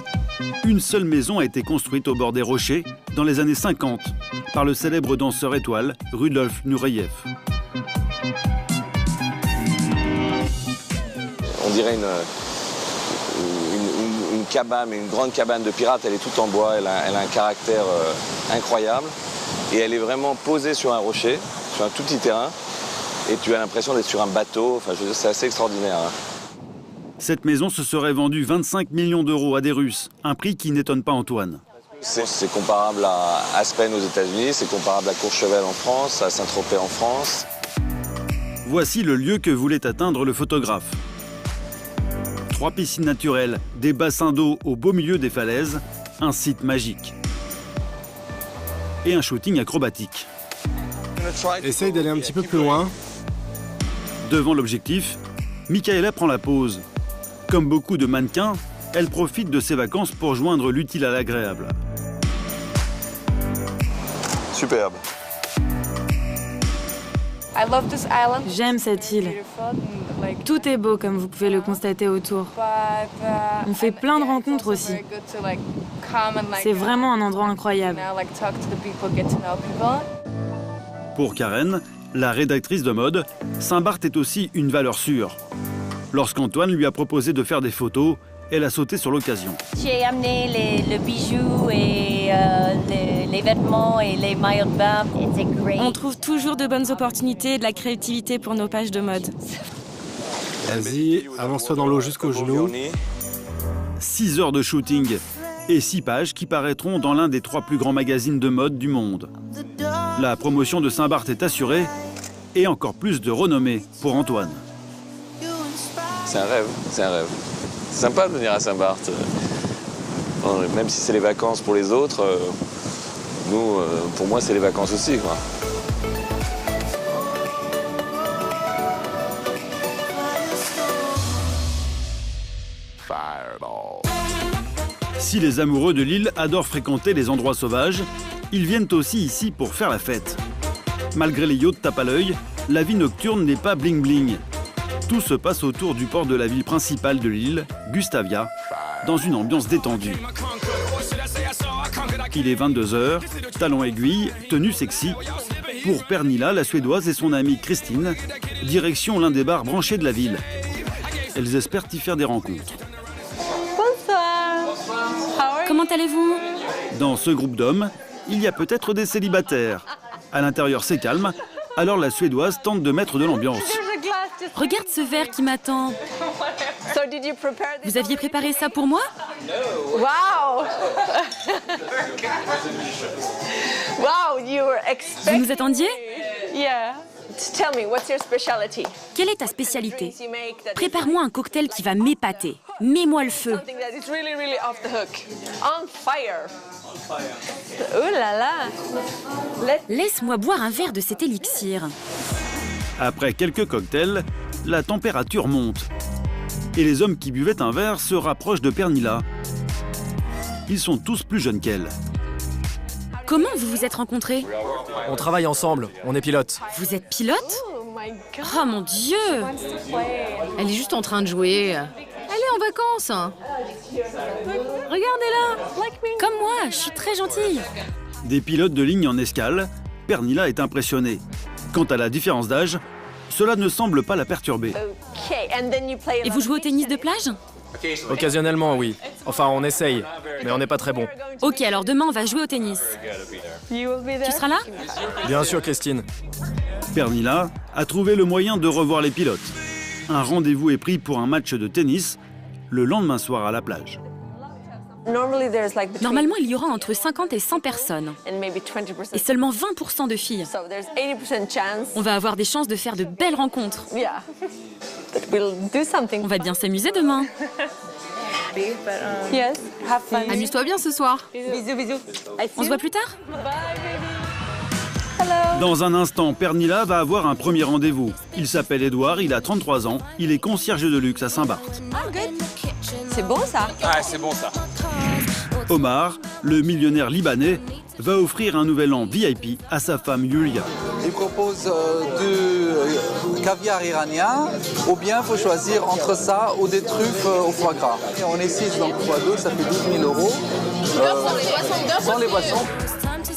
Une seule maison a été construite au bord des rochers dans les années 50 par le célèbre danseur étoile Rudolf Nureyev. On dirait une cabane, mais une grande cabane de pirates. Elle est toute en bois, elle a un caractère incroyable. Et elle est vraiment posée sur un rocher, sur un tout petit terrain. Et tu as l'impression d'être sur un bateau. Enfin, je veux dire, c'est assez extraordinaire. Hein. Cette maison se serait vendue 25 millions d'euros à des Russes, un prix qui n'étonne pas Antoine. C'est comparable à Aspen aux États-Unis, c'est comparable à Courchevel en France, à Saint-Tropez en France. Voici le lieu que voulait atteindre le photographe. 3 piscines naturelles, des bassins d'eau au beau milieu des falaises, un site magique. Et un shooting acrobatique. Essaye d'aller un petit peu plus loin. Devant l'objectif, Michaela prend la pose. Comme beaucoup de mannequins, elle profite de ses vacances pour joindre l'utile à l'agréable. Superbe. J'aime cette île. Tout est beau comme vous pouvez le constater autour. On fait plein de rencontres aussi. C'est vraiment un endroit incroyable. Pour Karen, la rédactrice de mode, Saint-Barth est aussi une valeur sûre. Lorsqu'Antoine lui a proposé de faire des photos, elle a sauté sur l'occasion. J'ai amené les bijoux et les vêtements et les maillots de bain. On trouve toujours de bonnes opportunités et de la créativité pour nos pages de mode. Vas-y, avance-toi dans l'eau jusqu'aux genoux. 6 heures de shooting et 6 pages qui paraîtront dans l'un des 3 plus grands magazines de mode du monde. La promotion de Saint-Barth est assurée et encore plus de renommée pour Antoine. C'est un rêve, c'est un rêve. C'est sympa de venir à Saint-Barth. Même si c'est les vacances pour les autres, nous, pour moi, c'est les vacances aussi, quoi. Si les amoureux de l'île adorent fréquenter les endroits sauvages, ils viennent aussi ici pour faire la fête. Malgré les yachts tape à l'œil, la vie nocturne n'est pas bling-bling. Tout se passe autour du port de la ville principale de l'île, Gustavia, dans une ambiance détendue. Il est 22h, talons aiguilles, tenue sexy. Pour Pernilla, la Suédoise et son amie Christine, direction l'un des bars branchés de la ville. Elles espèrent y faire des rencontres. Comment allez-vous? Dans ce groupe d'hommes, il y a peut-être des célibataires. À l'intérieur, c'est calme, alors la Suédoise tente de mettre de l'ambiance. Regarde ce verre qui m'attend. Vous aviez préparé ça pour moi? Wow! Wow, you were expecting. Vous nous attendiez? Yeah. Tell me, what's your specialty? Quelle est ta spécialité? Prépare-moi un cocktail qui va m'épater. Mets-moi le feu. Something that is really, really off the hook. On fire. Oh là là. Laisse-moi boire un verre de cet élixir. Après quelques cocktails, la température monte. Et les hommes qui buvaient un verre se rapprochent de Pernilla. Ils sont tous plus jeunes qu'elle. Comment vous vous êtes rencontrés? On travaille ensemble, on est pilote. Vous êtes pilote? Oh mon Dieu! Elle est juste en train de jouer. Elle est en vacances. Regardez-la! Comme moi, je suis très gentille. Des pilotes de ligne en escale, Pernilla est impressionnée. Quant à la différence d'âge, cela ne semble pas la perturber. Et vous jouez au tennis de plage? Occasionnellement, oui. Enfin, on essaye, mais on n'est pas très bon. Ok, alors demain, on va jouer au tennis. Tu seras là? Bien sûr, Christine. Pernilla a trouvé le moyen de revoir les pilotes. Un rendez-vous est pris pour un match de tennis le lendemain soir à la plage. Normalement, il y aura entre 50 et 100 personnes. Et seulement 20% de filles. On va avoir des chances de faire de belles rencontres. On va bien s'amuser demain. Amuse-toi bien ce soir. Bisous, bisous. On se voit plus tard? Dans un instant, Pernilla va avoir un premier rendez-vous. Il s'appelle Edouard, il a 33 ans, il est concierge de luxe à Saint-Barth. C'est bon ça? Ah, c'est bon ça. Omar, le millionnaire libanais, va offrir un nouvel an VIP à sa femme Yulia. Il propose du caviar iranien, ou bien il faut choisir entre ça ou des truffes au foie gras. Et on est 6, donc x2, ça fait 12 000 €. Sans les boissons.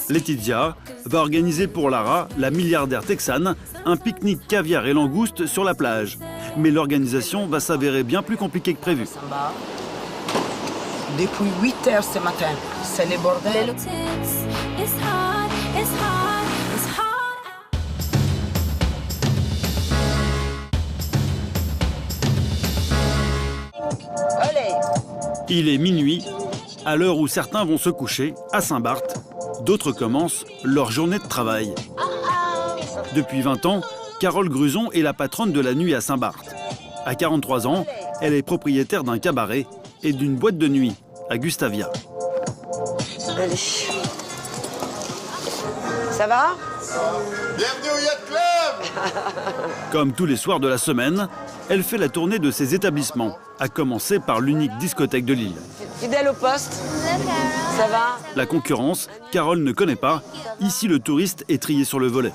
Laetitia va organiser pour Lara, la milliardaire texane, un pique-nique caviar et langoustes sur la plage. Mais l'organisation va s'avérer bien plus compliquée que prévu. Depuis 8 heures ce matin, c'est le bordel. Il est minuit, à l'heure où certains vont se coucher, à Saint-Barth, d'autres commencent leur journée de travail. Depuis 20 ans, Carole Gruson est la patronne de la nuit à Saint-Barth. À 43 ans, elle est propriétaire d'un cabaret et d'une boîte de nuit à Gustavia. Allez. Ça va? Bienvenue au Yacht Club. Comme tous les soirs de la semaine, elle fait la tournée de ses établissements, à commencer par l'unique discothèque de l'île. Fidèle au poste. Ça va? La concurrence, Carole ne connaît pas. Ici, le touriste est trié sur le volet.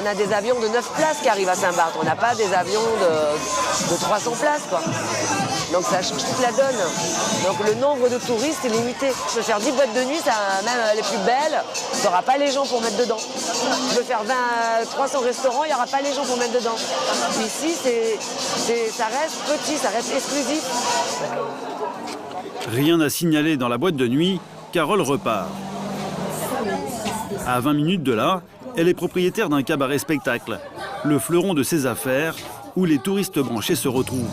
On a des avions de 9 places qui arrivent à Saint-Barth. On n'a pas des avions de 300 places, quoi. Donc ça change toute la donne. Donc le nombre de touristes est limité. Je peux faire 10 boîtes de nuit, même les plus belles, tu n'auras pas les gens pour mettre dedans. Je peux faire 300 restaurants, il n'y aura pas les gens pour mettre dedans. Ici, ça reste petit, ça reste exclusif. Rien à signaler dans la boîte de nuit, Carole repart. À 20 minutes de là, elle est propriétaire d'un cabaret spectacle, le fleuron de ses affaires, où les touristes branchés se retrouvent.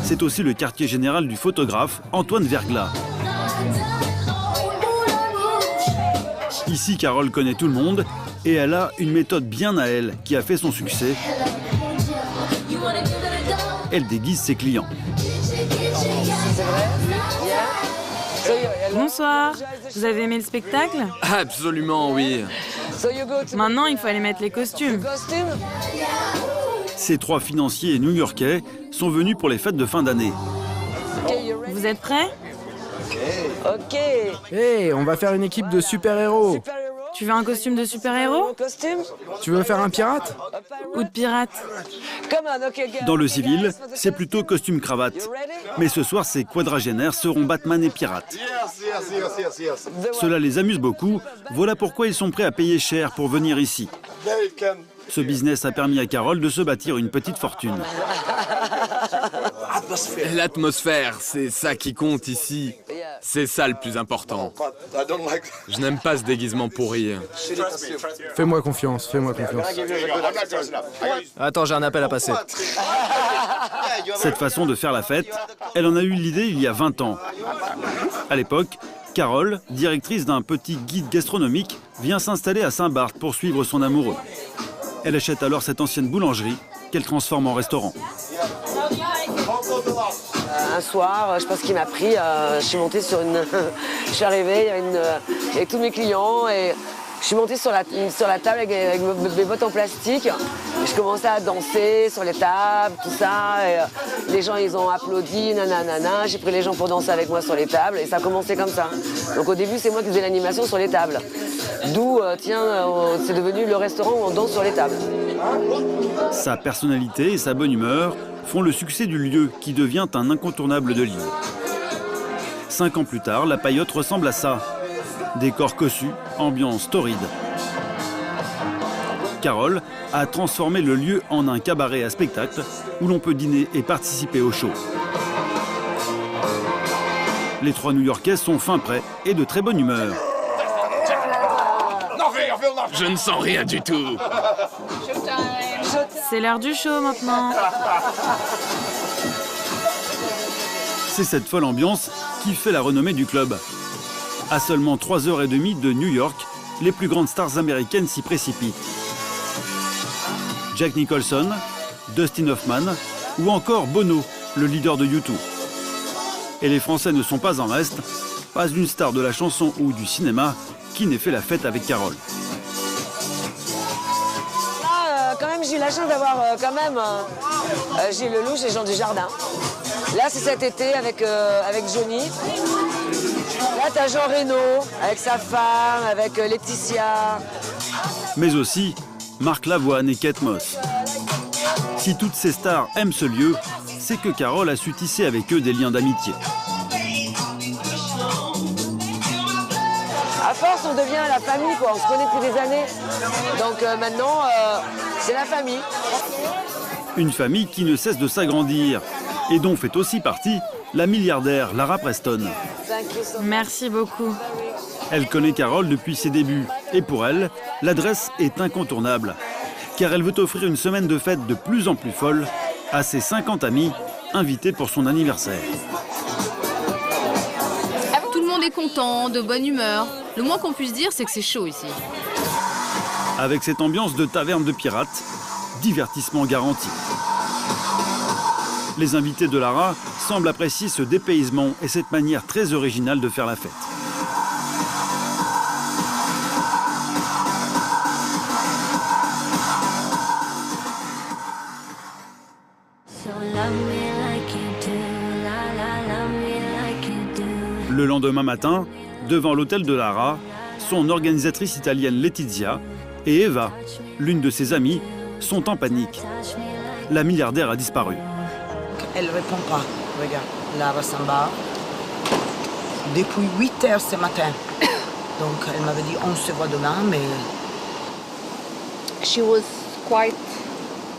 C'est aussi le quartier général du photographe Antoine Verglas. Ici, Carole connaît tout le monde et elle a une méthode bien à elle qui a fait son succès. Elle déguise ses clients. Bonsoir, vous avez aimé le spectacle? Absolument, oui. Maintenant, il faut aller mettre les costumes. Ces 3 financiers new-yorkais sont venus pour les fêtes de fin d'année. Vous êtes prêts? Ok. Hey, on va faire une équipe de super-héros. Tu veux un costume de super-héros? Tu veux faire un pirate? Ou de pirate? Dans le civil, c'est plutôt costume-cravate. Mais ce soir, ces quadragénaires seront Batman et pirates. Cela les amuse beaucoup. Voilà pourquoi ils sont prêts à payer cher pour venir ici. Ce business a permis à Carole de se bâtir une petite fortune. L'atmosphère, c'est ça qui compte ici. C'est ça le plus important. Je n'aime pas ce déguisement pourri. Fais-moi confiance, fais-moi confiance. Attends, j'ai un appel à passer. Cette façon de faire la fête, elle en a eu l'idée il y a 20 ans. À l'époque, Carole, directrice d'un petit guide gastronomique, vient s'installer à Saint-Barth pour suivre son amoureux. Elle achète alors cette ancienne boulangerie qu'elle transforme en restaurant. Un soir, je pense qu'il m'a pris, je suis montée sur une... je suis arrivée, il y avait tous mes clients et je suis montée sur la table avec mes bottes en plastique. Et je commençais à danser sur les tables, tout ça. Et les gens, ils ont applaudi, nanana. J'ai pris les gens pour danser avec moi sur les tables et ça a commencé comme ça. Donc au début, c'est moi qui faisais l'animation sur les tables. D'où, c'est devenu le restaurant où on danse sur les tables. Sa personnalité et sa bonne humeur font le succès du lieu qui devient un incontournable de Lille. 5 ans plus tard, la Paillote ressemble à ça. Décor cossu, ambiance torride. Carole a transformé le lieu en un cabaret à spectacle où l'on peut dîner et participer au show. Les 3 New-Yorkais sont fin prêts et de très bonne humeur. Je ne sens rien du tout. C'est l'heure du show maintenant. C'est cette folle ambiance qui fait la renommée du club. À seulement 3h30 de New York, les plus grandes stars américaines s'y précipitent. Jack Nicholson, Dustin Hoffman ou encore Bono, le leader de U2. Et les Français ne sont pas en reste, pas une star de la chanson ou du cinéma qui n'ait fait la fête avec Carole. Quand même, j'ai eu la chance d'avoir Gilles Lelouch et Jean Dujardin. Là, c'est cet été avec Johnny. Là, t'as Jean Reno avec sa femme, avec Laetitia. Mais aussi Marc Lavoine et Kate Moss. Si toutes ces stars aiment ce lieu, c'est que Carole a su tisser avec eux des liens d'amitié. À force, on devient la famille, quoi. On se connaît depuis des années. Donc maintenant, c'est la famille. Une famille qui ne cesse de s'agrandir et dont fait aussi partie la milliardaire Lara Preston. Merci beaucoup. Elle connaît Carole depuis ses débuts et pour elle, l'adresse est incontournable. Car elle veut offrir une semaine de fête de plus en plus folle à ses 50 amis invités pour son anniversaire. Tout le monde est content, de bonne humeur. Le moins qu'on puisse dire, c'est que c'est chaud ici. Avec cette ambiance de taverne de pirates, divertissement garanti. Les invités de Lara semblent apprécier ce dépaysement et cette manière très originale de faire la fête. Le lendemain matin, devant l'hôtel de Lara, son organisatrice italienne Laetitia et Eva, l'une de ses amies, sont en panique. La milliardaire a disparu. Elle ne répond pas. Regarde, Lara s'en va. Depuis 8 heures ce matin. Donc elle m'avait dit on se voit demain, mais...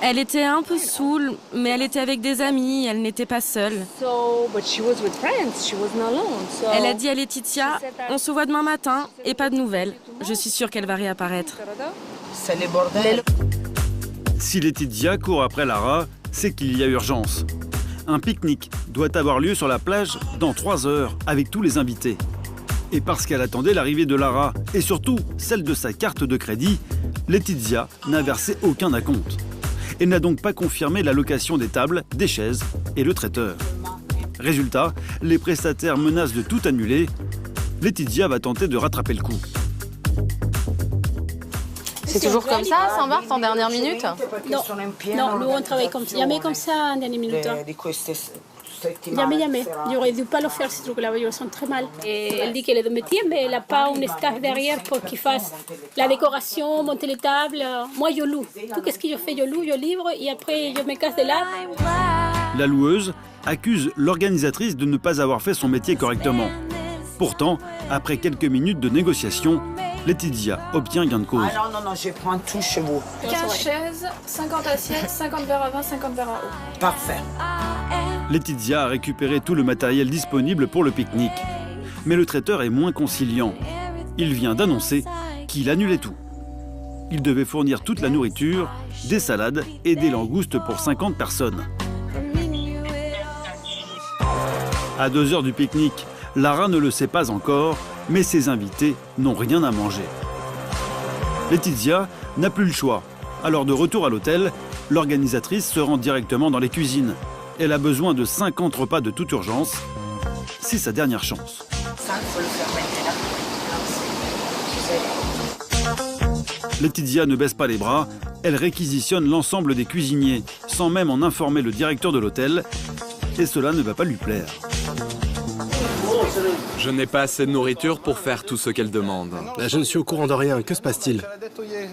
Elle était un peu saoule, mais elle était avec des amis, elle n'était pas seule. Elle a dit à Laetitia, on se voit demain matin et pas de nouvelles. Je suis sûre qu'elle va réapparaître. C'est le bordel. Si Laetitia court après Lara, c'est qu'il y a urgence. Un pique-nique doit avoir lieu sur la plage dans 3 heures avec tous les invités. Et parce qu'elle attendait l'arrivée de Lara et surtout celle de sa carte de crédit, Laetitia n'a versé aucun acompte. Elle n'a donc pas confirmé la location des tables, des chaises et le traiteur. Résultat, les prestataires menacent de tout annuler. Laetitia va tenter de rattraper le coup. C'est toujours comme ça à Saint-Barth en dernière minute? Non, nous on travaille comme ça. Jamais comme ça en dernière minute. Jamais. J'aurais dû pas le faire ce truc-là, je me sens très mal. Et elle dit qu'elle est de métier, mais elle n'a pas un staff derrière pour qu'il fasse la décoration, monter les tables. Moi, je loue. Tout ce que je fais, je loue, je livre et après, je me casse de là. La loueuse accuse l'organisatrice de ne pas avoir fait son métier correctement. Pourtant, après quelques minutes de négociation, Laetitia obtient gain de cause. Ah non, je prends tout chez vous. 15 chaises, 50 assiettes, 50 verres à vin, 50 verres à eau. Parfait. Laetitia a récupéré tout le matériel disponible pour le pique-nique. Mais le traiteur est moins conciliant. Il vient d'annoncer qu'il annulait tout. Il devait fournir toute la nourriture, des salades et des langoustes pour 50 personnes. À 2 heures du pique-nique, Lara ne le sait pas encore, mais ses invités n'ont rien à manger. Laetitia n'a plus le choix. Alors de retour à l'hôtel, l'organisatrice se rend directement dans les cuisines. Elle a besoin de 50 repas de toute urgence. C'est sa dernière chance. Ça, il faut le faire maintenant. Laetitia ne baisse pas les bras. Elle réquisitionne l'ensemble des cuisiniers, sans même en informer le directeur de l'hôtel. Et cela ne va pas lui plaire. Je n'ai pas assez de nourriture pour faire tout ce qu'elle demande. Je ne suis au courant de rien. Que se passe-t-il?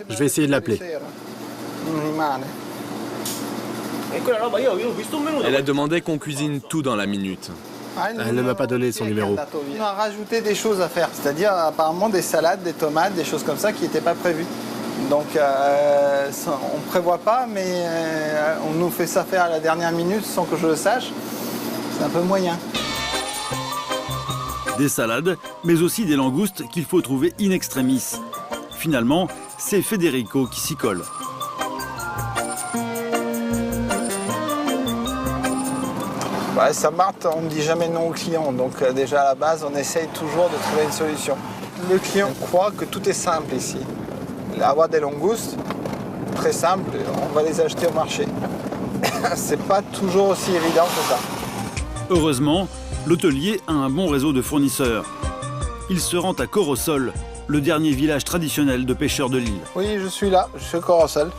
Je vais essayer de l'appeler. Elle a demandé qu'on cuisine tout dans la minute. Elle ne m'a pas donné son numéro. On a rajouté des choses à faire, c'est-à-dire apparemment des salades, des tomates, des choses comme ça qui n'étaient pas prévues. Donc on ne prévoit pas, mais on nous fait ça faire à la dernière minute sans que je le sache. C'est un peu moyen. Des salades, mais aussi des langoustes qu'il faut trouver in extremis. Finalement, c'est Federico qui s'y colle. Saint-Barth, on ne dit jamais non aux clients, donc déjà à la base, on essaye toujours de trouver une solution. Le client croit que tout est simple ici. Avoir des langoustes, très simple, on va les acheter au marché. C'est pas toujours aussi évident que ça. Heureusement, l'hôtelier a un bon réseau de fournisseurs. Il se rend à Corosol, le dernier village traditionnel de pêcheurs de l'île. Oui, je suis là, je suis à Corosol.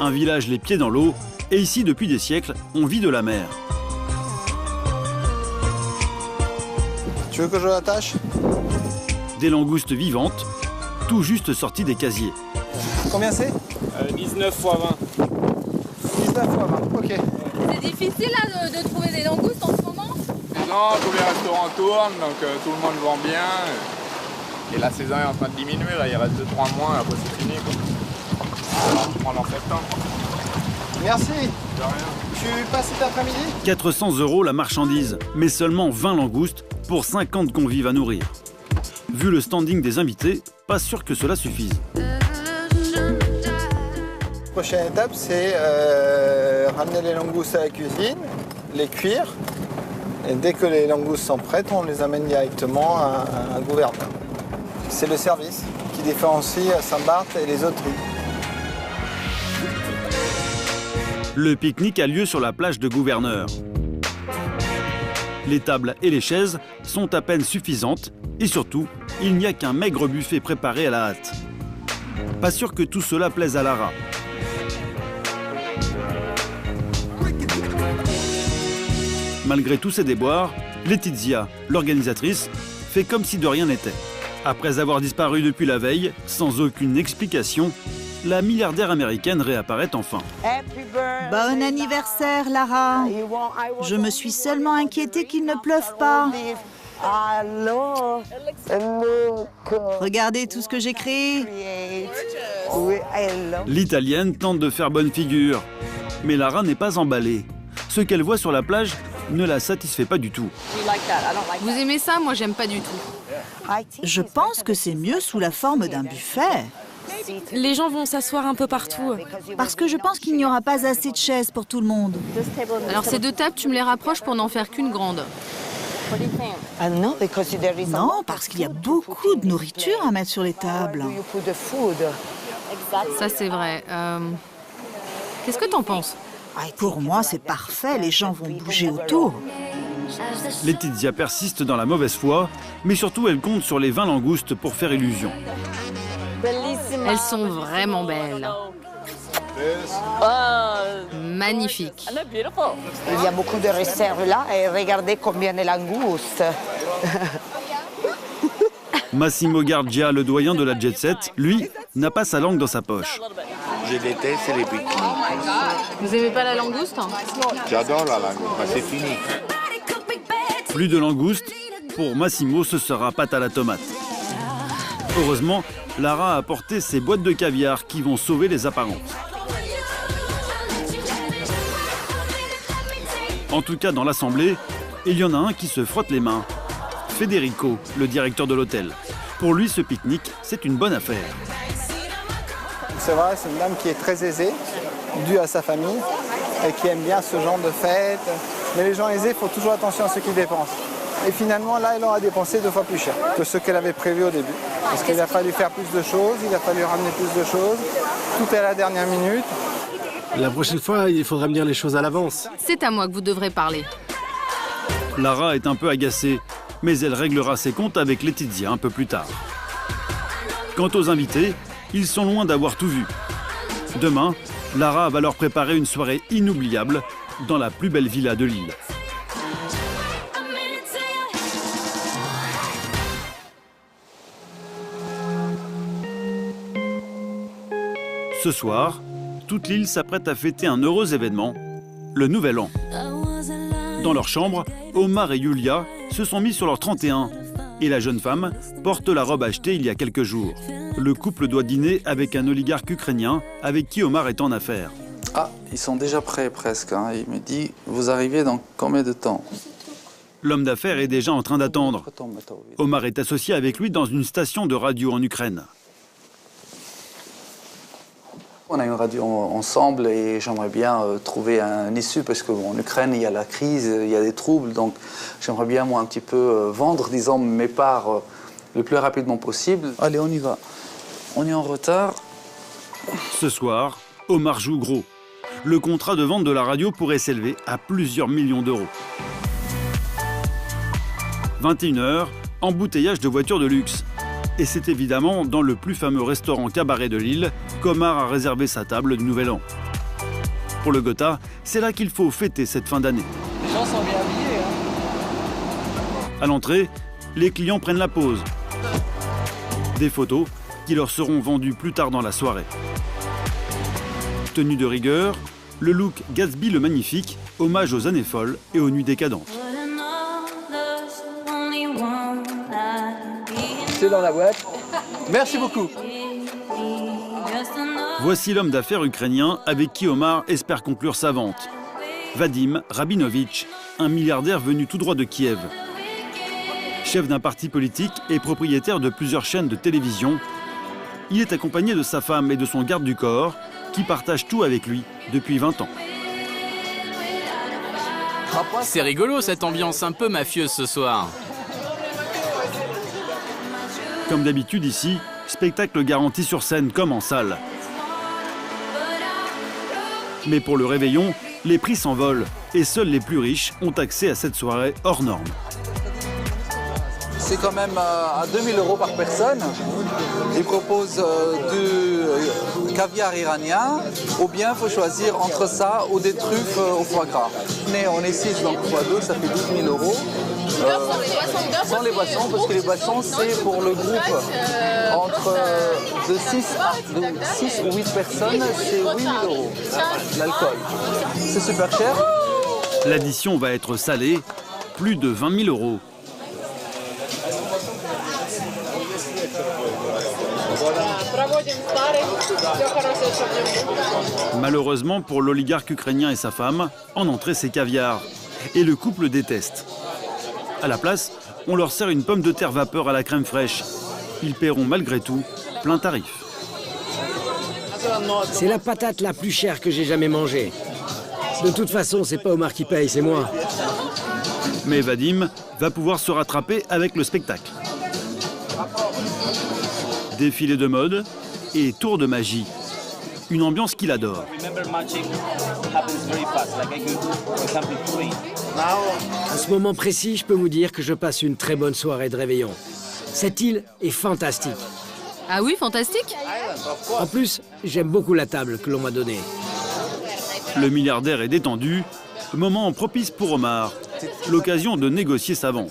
Un village les pieds dans l'eau, et ici, depuis des siècles, on vit de la mer. Tu veux que je l'attache? Des langoustes vivantes, tout juste sorties des casiers. Combien c'est 19 x 20. 19 x 20, ok. C'est difficile là, de trouver des langoustes en ce moment? Non, tous les restaurants tournent, donc tout le monde vend bien. Et la saison est en train de diminuer, là, il reste 2-3 mois, après c'est fini. On va reprendre en septembre. Merci. De rien. Tu passes cet après-midi? 400 € la marchandise, mais seulement 20 langoustes pour 50 convives à nourrir. Vu le standing des invités, pas sûr que cela suffise. La prochaine étape, c'est ramener les langoustes à la cuisine, les cuire. Et dès que les langoustes sont prêtes, on les amène directement à un gouverneur. C'est le service qui différencie Saint-Barth et les autres îles. Le pique-nique a lieu sur la plage de Gouverneur. Les tables et les chaises sont à peine suffisantes et surtout, il n'y a qu'un maigre buffet préparé à la hâte. Pas sûr que tout cela plaise à Lara. Malgré tous ces déboires, Laetitia, l'organisatrice, fait comme si de rien n'était. Après avoir disparu depuis la veille, sans aucune explication, la milliardaire américaine réapparaît enfin. Bon anniversaire, Lara. Je me suis seulement inquiétée qu'il ne pleuve pas. Regardez tout ce que j'ai créé. L'Italienne tente de faire bonne figure, mais Lara n'est pas emballée. Ce qu'elle voit sur la plage ne la satisfait pas du tout. Vous aimez ça? Moi, j'aime pas du tout. Je pense que c'est mieux sous la forme d'un buffet. Les gens vont s'asseoir un peu partout. Parce que je pense qu'il n'y aura pas assez de chaises pour tout le monde. Alors ces 2 tables, tu me les rapproches pour n'en faire qu'une grande. Non, parce qu'il y a beaucoup de nourriture à mettre sur les tables. Ça, c'est vrai. Qu'est-ce que t'en penses? Pour moi, c'est parfait. Les gens vont bouger autour. Laetitia persiste dans la mauvaise foi, mais surtout elle compte sur les 20 langoustes pour faire illusion. Elles sont vraiment belles. Magnifique. Il y a beaucoup de réserves là et regardez combien de langoustes. Massimo Gardia, le doyen de la jet set, lui, n'a pas sa langue dans sa poche. Je déteste les pique-niques. Vous aimez pas la langouste? J'adore la langouste, mais c'est fini. Plus de langoustes, pour Massimo, ce sera pâte à la tomate. Heureusement, Lara a apporté ses boîtes de caviar qui vont sauver les apparences. En tout cas, dans l'assemblée, il y en a un qui se frotte les mains. Federico, le directeur de l'hôtel. Pour lui, ce pique-nique, c'est une bonne affaire. C'est vrai, c'est une dame qui est très aisée, due à sa famille, et qui aime bien ce genre de fête. Mais les gens aisés font toujours attention à ce qu'ils dépensent. Et finalement, là, elle aura dépensé 2 fois plus cher que ce qu'elle avait prévu au début. Parce qu'il a fallu faire plus de choses, il a fallu ramener plus de choses. Tout est à la dernière minute. La prochaine fois, il faudra me dire les choses à l'avance. C'est à moi que vous devrez parler. Lara est un peu agacée, mais elle réglera ses comptes avec Laetitia un peu plus tard. Quant aux invités, ils sont loin d'avoir tout vu. Demain, Lara va leur préparer une soirée inoubliable dans la plus belle villa de l'île. Ce soir, toute l'île s'apprête à fêter un heureux événement, le Nouvel An. Dans leur chambre, Omar et Yulia se sont mis sur leur 31 et la jeune femme porte la robe achetée il y a quelques jours. Le couple doit dîner avec un oligarque ukrainien avec qui Omar est en affaires. Ah, ils sont déjà prêts presque. Hein. Il me dit, vous arrivez dans combien de temps? L'homme d'affaires est déjà en train d'attendre. Omar est associé avec lui dans une station de radio en Ukraine. On a une radio ensemble et j'aimerais bien trouver un issue parce qu'en Ukraine, il y a la crise, il y a des troubles. Donc j'aimerais bien, moi, un petit peu vendre, disons, mes parts le plus rapidement possible. Allez, on y va. On est en retard. Ce soir, Omar joue gros. Le contrat de vente de la radio pourrait s'élever à plusieurs millions d'euros. 21h, embouteillage de voitures de luxe. Et c'est évidemment dans le plus fameux restaurant cabaret de l'île qu'Omar a réservé sa table du Nouvel An. Pour le Gotha, c'est là qu'il faut fêter cette fin d'année. Les gens sont bien habillés. À l'entrée, les clients prennent la pause. Des photos qui leur seront vendues plus tard dans la soirée. Tenue de rigueur, le look Gatsby le Magnifique, hommage aux années folles et aux nuits décadentes. C'est dans la boîte. Merci beaucoup. Voici l'homme d'affaires ukrainien avec qui Omar espère conclure sa vente. Vadim Rabinovitch, un milliardaire venu tout droit de Kiev. Chef d'un parti politique et propriétaire de plusieurs chaînes de télévision, il est accompagné de sa femme et de son garde du corps qui partagent tout avec lui depuis 20 ans. C'est rigolo cette ambiance un peu mafieuse ce soir. Comme d'habitude ici, spectacle garanti sur scène comme en salle. Mais pour le réveillon, les prix s'envolent et seuls les plus riches ont accès à cette soirée hors norme. C'est quand même à 2000 € par personne. Ils proposent du caviar iranien ou bien il faut choisir entre ça ou des truffes au foie gras. On est 6, donc x2, ça fait 12 000 €. Sans les boissons, parce que les boissons, c'est pour le groupe entre de 6 ou 8 personnes, c'est 8 000 €, l'alcool. C'est super cher. L'addition va être salée, plus de 20 000 €. Malheureusement pour l'oligarque ukrainien et sa femme, en entrée c'est caviar. Et le couple déteste. À la place, on leur sert une pomme de terre vapeur à la crème fraîche. Ils paieront malgré tout plein tarif. C'est la patate la plus chère que j'ai jamais mangée. De toute façon, c'est pas Omar qui paye, c'est moi. Mais Vadim va pouvoir se rattraper avec le spectacle. Défilé de mode et tour de magie. Une ambiance qu'il adore. À ce moment précis, je peux vous dire que je passe une très bonne soirée de réveillon. Cette île est fantastique. Ah oui, fantastique? En plus, j'aime beaucoup la table que l'on m'a donnée. Le milliardaire est détendu. Moment propice pour Omar. L'occasion de négocier sa vente.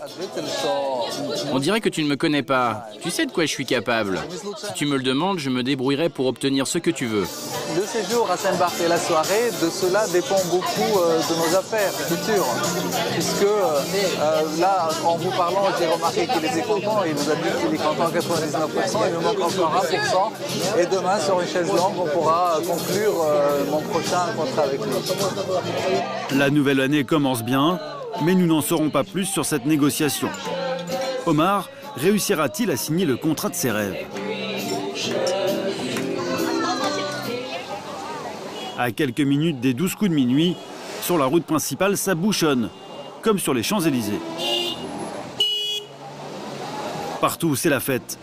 On dirait que tu ne me connais pas. Tu sais de quoi je suis capable. Si tu me le demandes, je me débrouillerai pour obtenir ce que tu veux. Le séjour à Saint-Barth et la soirée, de cela dépend beaucoup de nos affaires futures. Puisque là, en vous parlant, j'ai remarqué qu'il était content. Il nous a dit qu'il est content à 99%. Il nous manque encore 1%. Et demain, sur une chaise longue, on pourra conclure mon prochain contrat avec lui. La nouvelle année commence bien, mais nous n'en saurons pas plus sur cette négociation. Omar réussira-t-il à signer le contrat de ses rêves? À quelques minutes des 12 coups de minuit, sur la route principale, ça bouchonne, comme sur les Champs-Élysées. Partout, c'est la fête.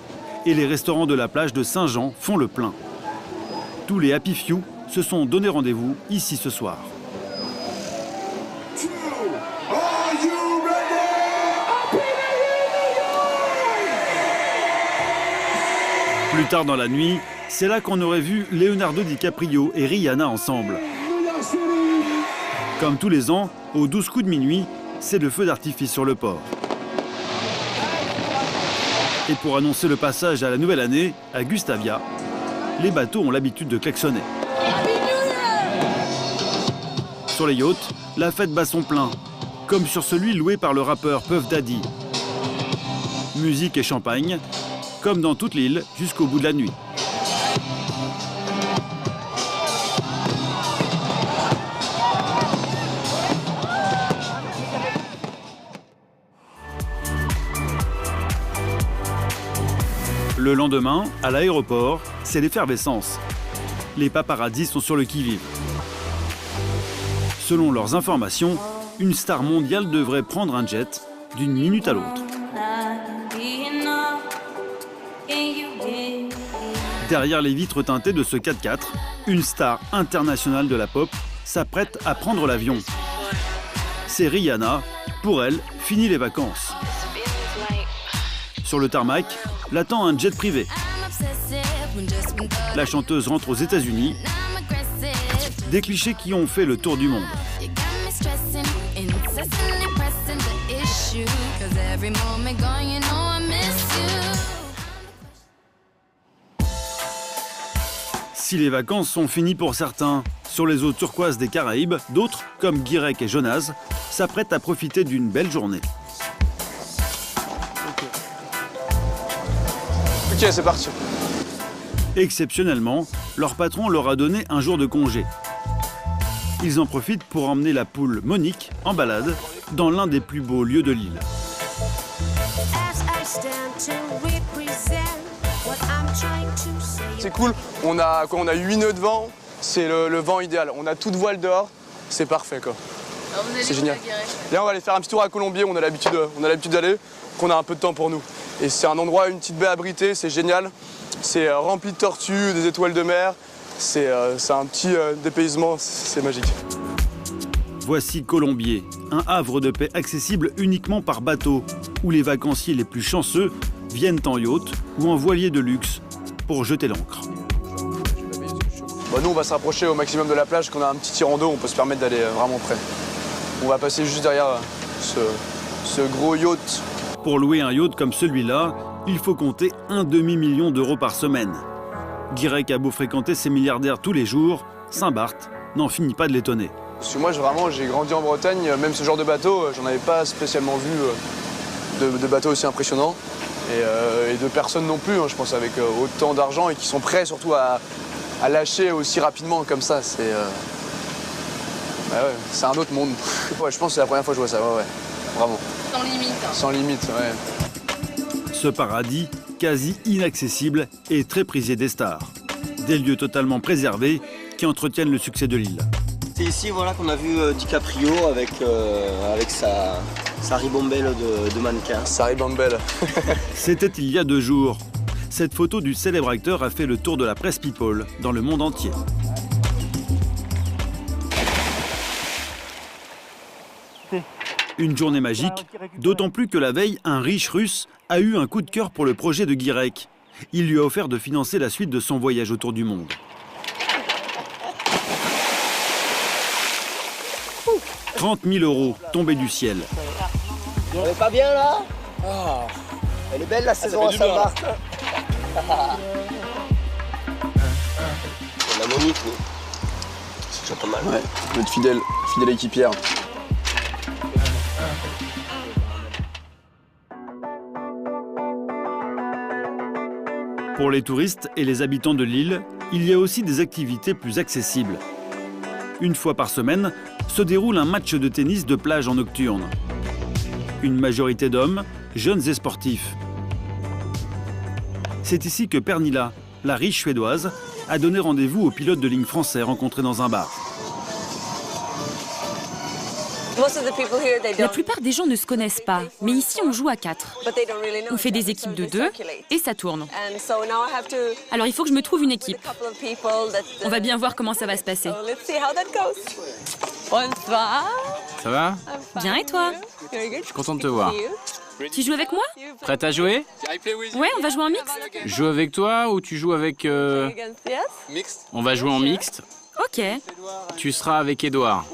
Et les restaurants de la plage de Saint-Jean font le plein. Tous les Happy Few se sont donné rendez-vous ici ce soir. Plus tard dans la nuit, c'est là qu'on aurait vu Leonardo DiCaprio et Rihanna ensemble. Comme tous les ans, aux 12 coups de minuit, c'est le feu d'artifice sur le port. Et pour annoncer le passage à la nouvelle année, à Gustavia, les bateaux ont l'habitude de klaxonner. Sur les yachts, la fête bat son plein, comme sur celui loué par le rappeur Puff Daddy. Musique et champagne, comme dans toute l'île, jusqu'au bout de la nuit. Le lendemain, à l'aéroport, c'est l'effervescence. Les paparazzis sont sur le qui-vive. Selon leurs informations, une star mondiale devrait prendre un jet d'une minute à l'autre. Derrière les vitres teintées de ce 4x4, une star internationale de la pop s'apprête à prendre l'avion. C'est Rihanna. Pour elle, fini les vacances. Sur le tarmac, l'attend un jet privé. La chanteuse rentre aux États-Unis. Des clichés qui ont fait le tour du monde. Si les vacances sont finies pour certains, sur les eaux turquoises des Caraïbes, d'autres, comme Guirec et Jonas, s'apprêtent à profiter d'une belle journée. Ok, c'est parti. Exceptionnellement, leur patron leur a donné un jour de congé. Ils en profitent pour emmener la poule Monique en balade dans l'un des plus beaux lieux de l'île. C'est cool, on a 8 nœuds de vent, c'est le vent idéal. On a toute voile dehors, c'est parfait quoi. C'est génial. Là on va aller faire un petit tour à Colombier, on a l'habitude d'aller, qu'on a un peu de temps pour nous. Et c'est un endroit, une petite baie abritée, c'est génial. C'est rempli de tortues, des étoiles de mer. C'est un petit dépaysement, c'est magique. Voici Colombier, un havre de paix accessible uniquement par bateau, où les vacanciers les plus chanceux viennent en yacht ou en voilier de luxe pour jeter l'ancre. Bah nous, on va se rapprocher au maximum de la plage, qu'on a un petit tirant d'eau, on peut se permettre d'aller vraiment près. On va passer juste derrière ce gros yacht. Pour louer un yacht comme celui-là, il faut compter un demi-million d'euros par semaine. Guirec a beau fréquenter ces milliardaires tous les jours, Saint-Barth n'en finit pas de l'étonner. Parce que moi, j'ai grandi en Bretagne, même ce genre de bateau, j'en avais pas spécialement vu de bateaux aussi impressionnants. Et de personnes non plus, hein, je pense, avec autant d'argent et qui sont prêts surtout à lâcher aussi rapidement comme ça. C'est un autre monde. Ouais, je pense que c'est la première fois que je vois ça, ouais, vraiment. Sans limite. Sans limite, ouais. Ce paradis, quasi inaccessible et très prisé des stars. Des lieux totalement préservés qui entretiennent le succès de l'île. C'est ici voilà, qu'on a vu DiCaprio avec sa ribambelle de mannequin. Sa ribambelle. C'était il y a 2 jours. Cette photo du célèbre acteur a fait le tour de la presse People dans le monde entier. Une journée magique, d'autant plus que la veille, un riche russe a eu un coup de cœur pour le projet de Guirec. Il lui a offert de financer la suite de son voyage autour du monde. « 30 000 € tombés du ciel. » On est pas bien là? Oh. Elle est belle la saison à Saint-Barth. On a Monique, nous. C'est déjà pas mal. Ouais, notre fidèle équipière. Pour les touristes et les habitants de l'île, il y a aussi des activités plus accessibles. Une fois par semaine, se déroule un match de tennis de plage en nocturne. Une majorité d'hommes, jeunes et sportifs. C'est ici que Pernilla, la riche suédoise, a donné rendez-vous aux pilotes de ligne français rencontrés dans un bar. La plupart des gens ne se connaissent pas, mais ici on joue à 4. On fait des équipes de 2 et ça tourne. Alors il faut que je me trouve une équipe. On va bien voir comment ça va se passer. Ça va? Bien et toi? Je suis content de te voir. Tu joues avec moi? Prête à jouer? Ouais, on va jouer en mixte. Je joue avec toi ou tu joues avec... On va jouer en mixte. Ok. Tu seras avec Edouard.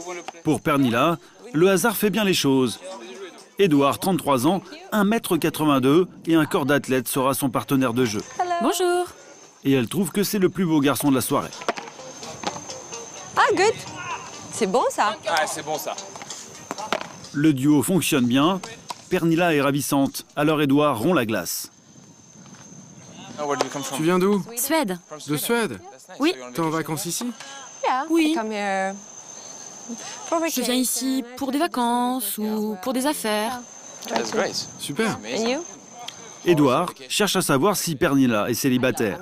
Pour Pernilla, le hasard fait bien les choses. Edouard, 33 ans, 1,82 m et un corps d'athlète sera son partenaire de jeu. Bonjour. Et elle trouve que c'est le plus beau garçon de la soirée. Ah, good. C'est bon ça? Ah, c'est bon ça. Le duo fonctionne bien. Pernilla est ravissante, alors Edouard rompt la glace. Tu viens d'où? Suède. De Suède? Oui. T'es en vacances ici? Oui. Je viens ici pour des vacances ou pour des affaires. Super. Edouard cherche à savoir si Pernilla est célibataire.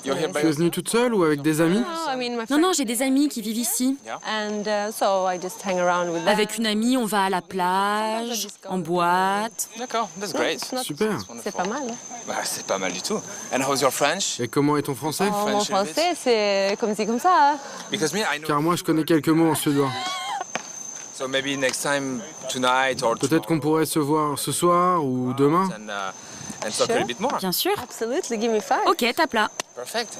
Tu es venue toute seule ou avec des amis? Non, j'ai des amis qui vivent ici. Avec une amie, on va à la plage, en boîte. D'accord, that's great. Super. C'est pas mal. Bah, c'est pas mal du tout. And how's your French? Et comment est ton français? Mon français, c'est comme ci, comme ça. Because me, I know... Car moi, je connais quelques mots en suédois. So maybe next time, tonight or Peut-être qu'on pourrait se voir ce soir ou demain. and talk a little bit more. Bien sûr. Absolutely, give me 5. Ok, tape là. Perfect.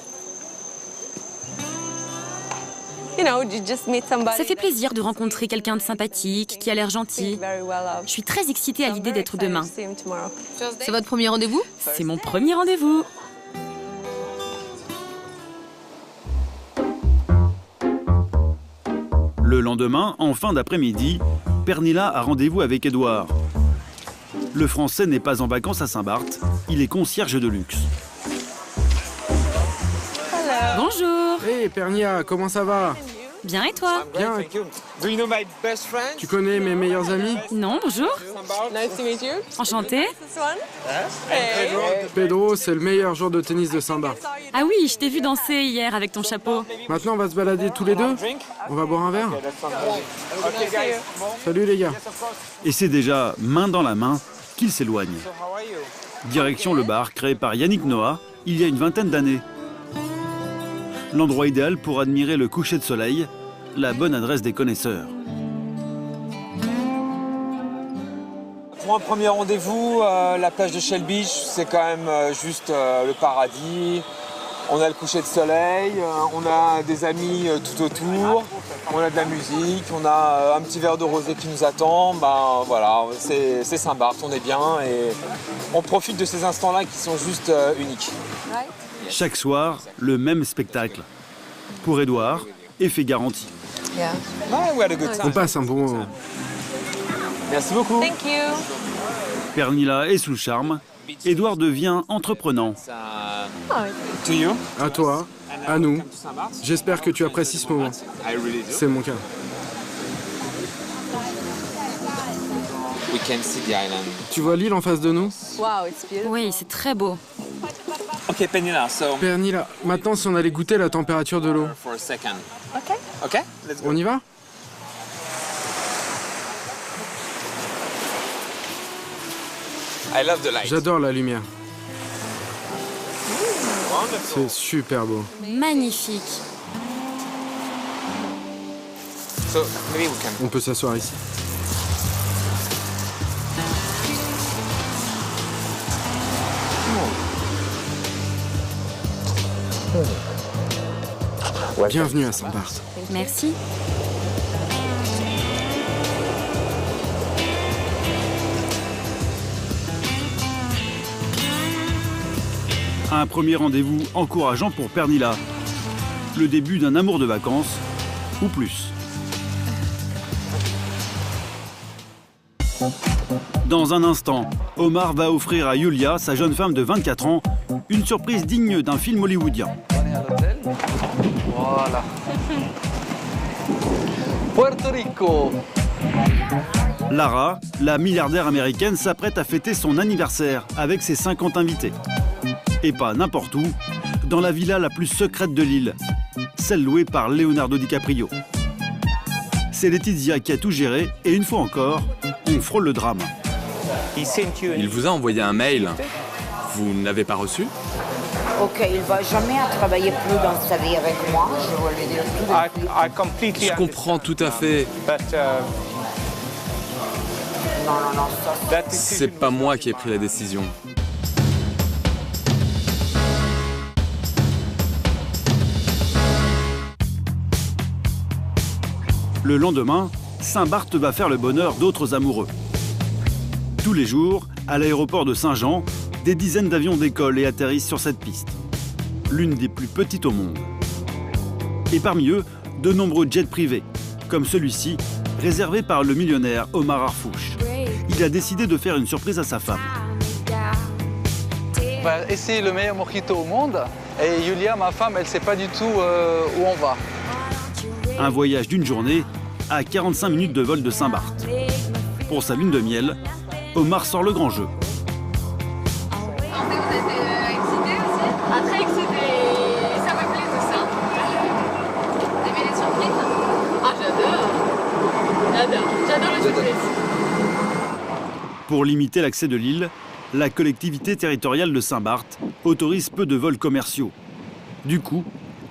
Ça fait plaisir de rencontrer quelqu'un de sympathique, qui a l'air gentil. Je suis très excitée à l'idée d'être demain. C'est votre premier rendez-vous? C'est mon premier rendez-vous. Le lendemain, en fin d'après-midi, Pernilla a rendez-vous avec Edouard. Le Français n'est pas en vacances à Saint-Barth, il est concierge de luxe. Bonjour. Hé, Pernilla, comment ça va? Bien et toi? Bien. Tu connais mes meilleurs amis? Non, bonjour. Enchantée. Pedro, c'est le meilleur joueur de tennis de Saint-Barth. Ah oui, je t'ai vu danser hier avec ton chapeau. Maintenant, on va se balader tous les deux? On va boire un verre? Salut les gars. Et c'est déjà main dans la main qu'ils s'éloignent. Direction le bar créé par Yannick Noah il y a une vingtaine d'années. L'endroit idéal pour admirer le coucher de soleil, la bonne adresse des connaisseurs. Pour un premier rendez-vous, la plage de Shell Beach, c'est quand même juste le paradis. On a le coucher de soleil, on a des amis tout autour, on a de la musique, on a un petit verre de rosé qui nous attend. Ben voilà, c'est Saint-Barth, on est bien et on profite de ces instants-là qui sont juste uniques. Chaque soir, le même spectacle. Pour Édouard, effet garanti. On passe un bon moment. Merci beaucoup. Thank you. Pernilla est sous le charme. Édouard devient entreprenant. À toi, à nous. J'espère que tu apprécies ce moment. C'est mon cas. Tu vois l'île en face de nous? Oui, c'est très beau. Ok, Pernilla. Pernilla, maintenant si on allait goûter la température de l'eau. Ok. On y va? J'adore la lumière. C'est super beau. Magnifique. On peut s'asseoir ici. Bienvenue à Saint-Barth. Merci. Un premier rendez-vous encourageant pour Pernilla. Le début d'un amour de vacances, ou plus. Dans un instant, Omar va offrir à Yulia, sa jeune femme de 24 ans, une surprise digne d'un film hollywoodien. On est à l'hôtel. Voilà. Puerto Rico. Lara, la milliardaire américaine, s'apprête à fêter son anniversaire avec ses 50 invités. Et pas n'importe où, dans la villa la plus secrète de l'île, celle louée par Leonardo DiCaprio. C'est Laetitia qui a tout géré et une fois encore, on frôle le drame. Il vous a envoyé un mail. Vous ne l'avez pas reçu? Ok, il va jamais travailler plus dans sa vie avec moi, je vais lui dire tout de suite. Je comprends tout à fait. Non, ça... C'est pas moi qui ai pris la décision. Le lendemain, Saint-Barth va faire le bonheur d'autres amoureux. Tous les jours, à l'aéroport de Saint-Jean, des dizaines d'avions décollent et atterrissent sur cette piste. L'une des plus petites au monde. Et parmi eux, de nombreux jets privés, comme celui-ci, réservé par le millionnaire Omar Harfouch. Il a décidé de faire une surprise à sa femme. On va essayer le meilleur mojito au monde. Et Yulia, ma femme, elle ne sait pas du tout où on va. Un voyage d'une journée à 45 minutes de vol de Saint-Barth. Pour sa lune de miel, Omar sort le grand jeu. Vous êtes excité aussi? Ah, très excité. Ça me plaît tout ça. Vous aimez les surprises? Ah, j'adore les surprises. Pour limiter l'accès de l'île, la collectivité territoriale de Saint-Barth autorise peu de vols commerciaux. Du coup,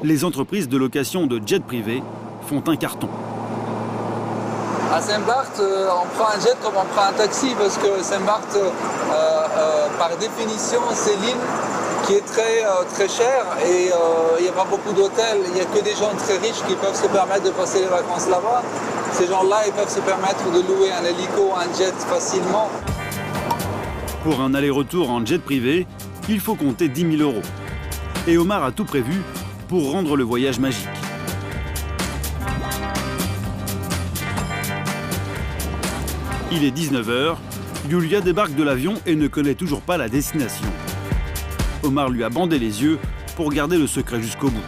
les entreprises de location de jets privés font un carton. À Saint-Barth, on prend un jet comme on prend un taxi parce que Saint-Barth, par définition, c'est l'île qui est très chère et il n'y a pas beaucoup d'hôtels. Il n'y a que des gens très riches qui peuvent se permettre de passer les vacances là-bas. Ces gens-là, ils peuvent se permettre de louer un hélico, un jet facilement. Pour un aller-retour en jet privé, il faut compter 10 000 €. Et Omar a tout prévu pour rendre le voyage magique. Il est 19 h, Yulia débarque de l'avion et ne connaît toujours pas la destination. Omar lui a bandé les yeux pour garder le secret jusqu'au bout.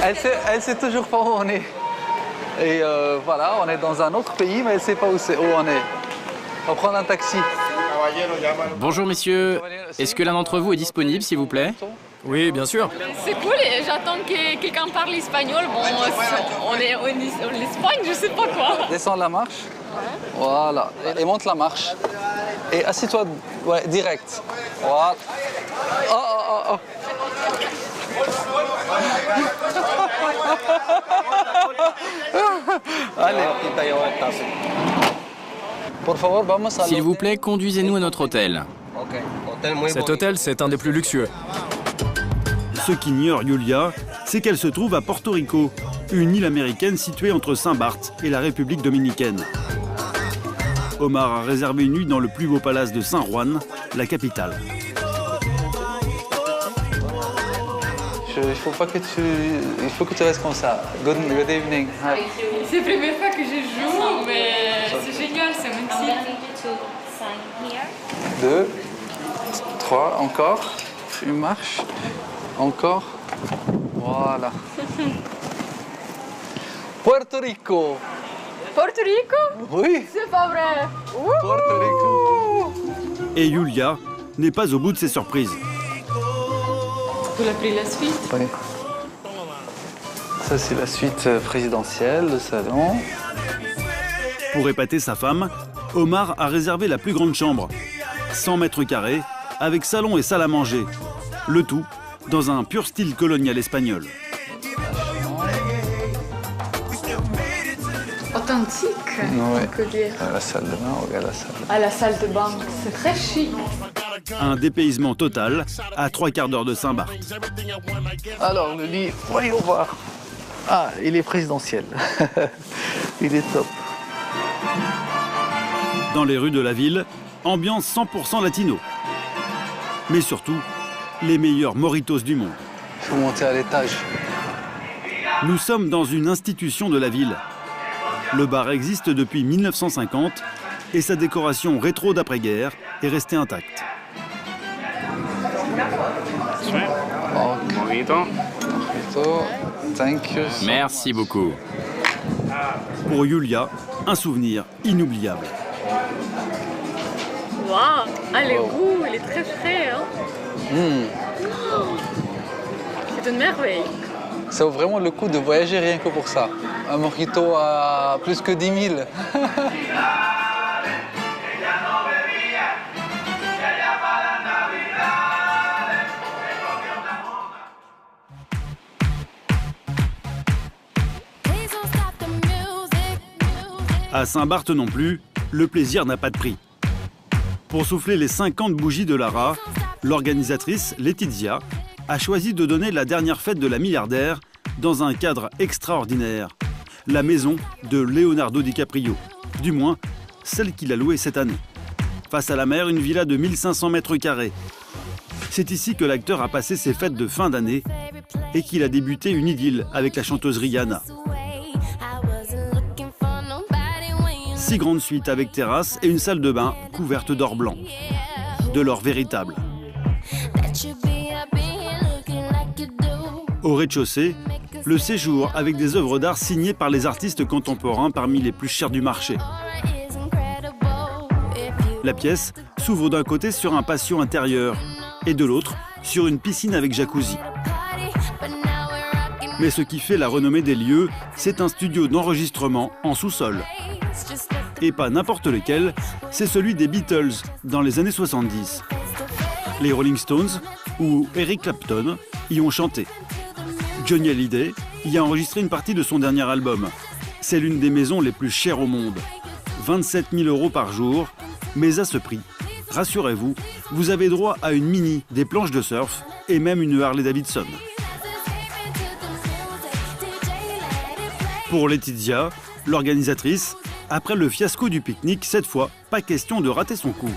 Elle sait toujours pas où on est. Et voilà, on est dans un autre pays, mais elle sait pas où on est. On va prendre un taxi. Bonjour messieurs, est-ce que l'un d'entre vous est disponible s'il vous plaît? Oui, bien sûr. C'est cool, j'attends que quelqu'un parle espagnol. Bon, on est en Espagne, je sais pas quoi. Descends la marche. Voilà. Et monte la marche. Et assis-toi direct. Voilà. Oh. Allez. S'il vous plaît, conduisez-nous à notre hôtel. Cet hôtel, c'est un des plus luxueux. Ce qu'ignore Julia, c'est qu'elle se trouve à Porto Rico, une île américaine située entre Saint-Barth et la République dominicaine. Omar a réservé une nuit dans le plus beau palace de San Juan, la capitale. Il faut que tu restes comme ça. Good evening. C'est la première fois que je joue, mais c'est génial, c'est magnifique. 2, 3, encore. Une marche. Encore. Voilà. Puerto Rico. Porto Rico? Oui. C'est pas vrai. Porto Rico. Et Julia n'est pas au bout de ses surprises. Tu l'as pris la suite? Oui. Ça, c'est la suite présidentielle, le salon. Pour épater sa femme, Omar a réservé la plus grande chambre, 100 mètres carrés, avec salon et salle à manger. Le tout dans un pur style colonial espagnol. Authentique, Oui. on peut dire. La salle de bain, regarde la salle. À la salle de bain, c'est très chic. Un dépaysement total à 3 quarts d'heure de Saint-Barth. Alors, le lit, voyons voir. Ah, il est présidentiel. Il est top. Dans les rues de la ville, ambiance 100% latino. Mais surtout, les meilleurs mojitos du monde. Il faut monter à l'étage. Nous sommes dans une institution de la ville. Le bar existe depuis 1950 et sa décoration rétro d'après-guerre est restée intacte. Merci beaucoup. Pour Julia, un souvenir inoubliable. Waouh, ah, le goût, il est très frais. Hein? C'est une merveille. Ça vaut vraiment le coup de voyager rien que pour ça. Un mojito à plus que 10 000. À Saint-Barth non plus, le plaisir n'a pas de prix. Pour souffler les 50 bougies de Lara, l'organisatrice, Laetitia, a choisi de donner la dernière fête de la milliardaire dans un cadre extraordinaire. La maison de Leonardo DiCaprio, du moins celle qu'il a louée cette année. Face à la mer, une villa de 1500 mètres carrés. C'est ici que l'acteur a passé ses fêtes de fin d'année et qu'il a débuté une idylle avec la chanteuse Rihanna. 6 grandes suites avec terrasse et une salle de bain couverte d'or blanc. De l'or véritable. Au rez-de-chaussée, le séjour avec des œuvres d'art signées par les artistes contemporains parmi les plus chers du marché. La pièce s'ouvre d'un côté sur un patio intérieur et de l'autre sur une piscine avec jacuzzi. Mais ce qui fait la renommée des lieux, c'est un studio d'enregistrement en sous-sol. Et pas n'importe lequel, c'est celui des Beatles dans les années 70. Les Rolling Stones ou Eric Clapton y ont chanté. Johnny Hallyday y a enregistré une partie de son dernier album. C'est l'une des maisons les plus chères au monde. 27 000 € par jour, mais à ce prix, rassurez-vous, vous avez droit à une Mini, des planches de surf et même une Harley Davidson. Pour Laetitia, l'organisatrice, après le fiasco du pique-nique, cette fois, pas question de rater son coup.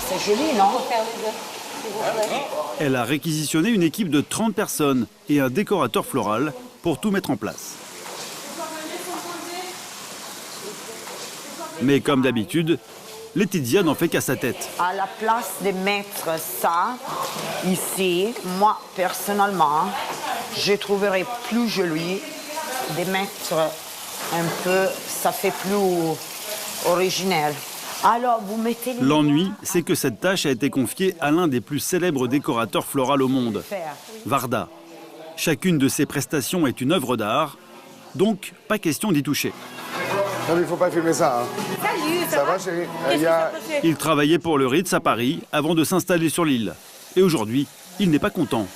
C'est joli, non? Elle a réquisitionné une équipe de 30 personnes et un décorateur floral pour tout mettre en place. Mais comme d'habitude, Laetitia n'en fait qu'à sa tête. À la place de mettre ça ici, moi personnellement, je trouverais plus joli de mettre un peu, ça fait plus original. Alors, vous mettez les... L'ennui, c'est que cette tâche a été confiée à l'un des plus célèbres décorateurs floraux au monde, Varda. Chacune de ses prestations est une œuvre d'art, donc pas question d'y toucher. Non mais il faut pas filmer ça. Hein. Salut, ça va chérie? Il travaillait pour le Ritz à Paris avant de s'installer sur l'île. Et aujourd'hui, il n'est pas content.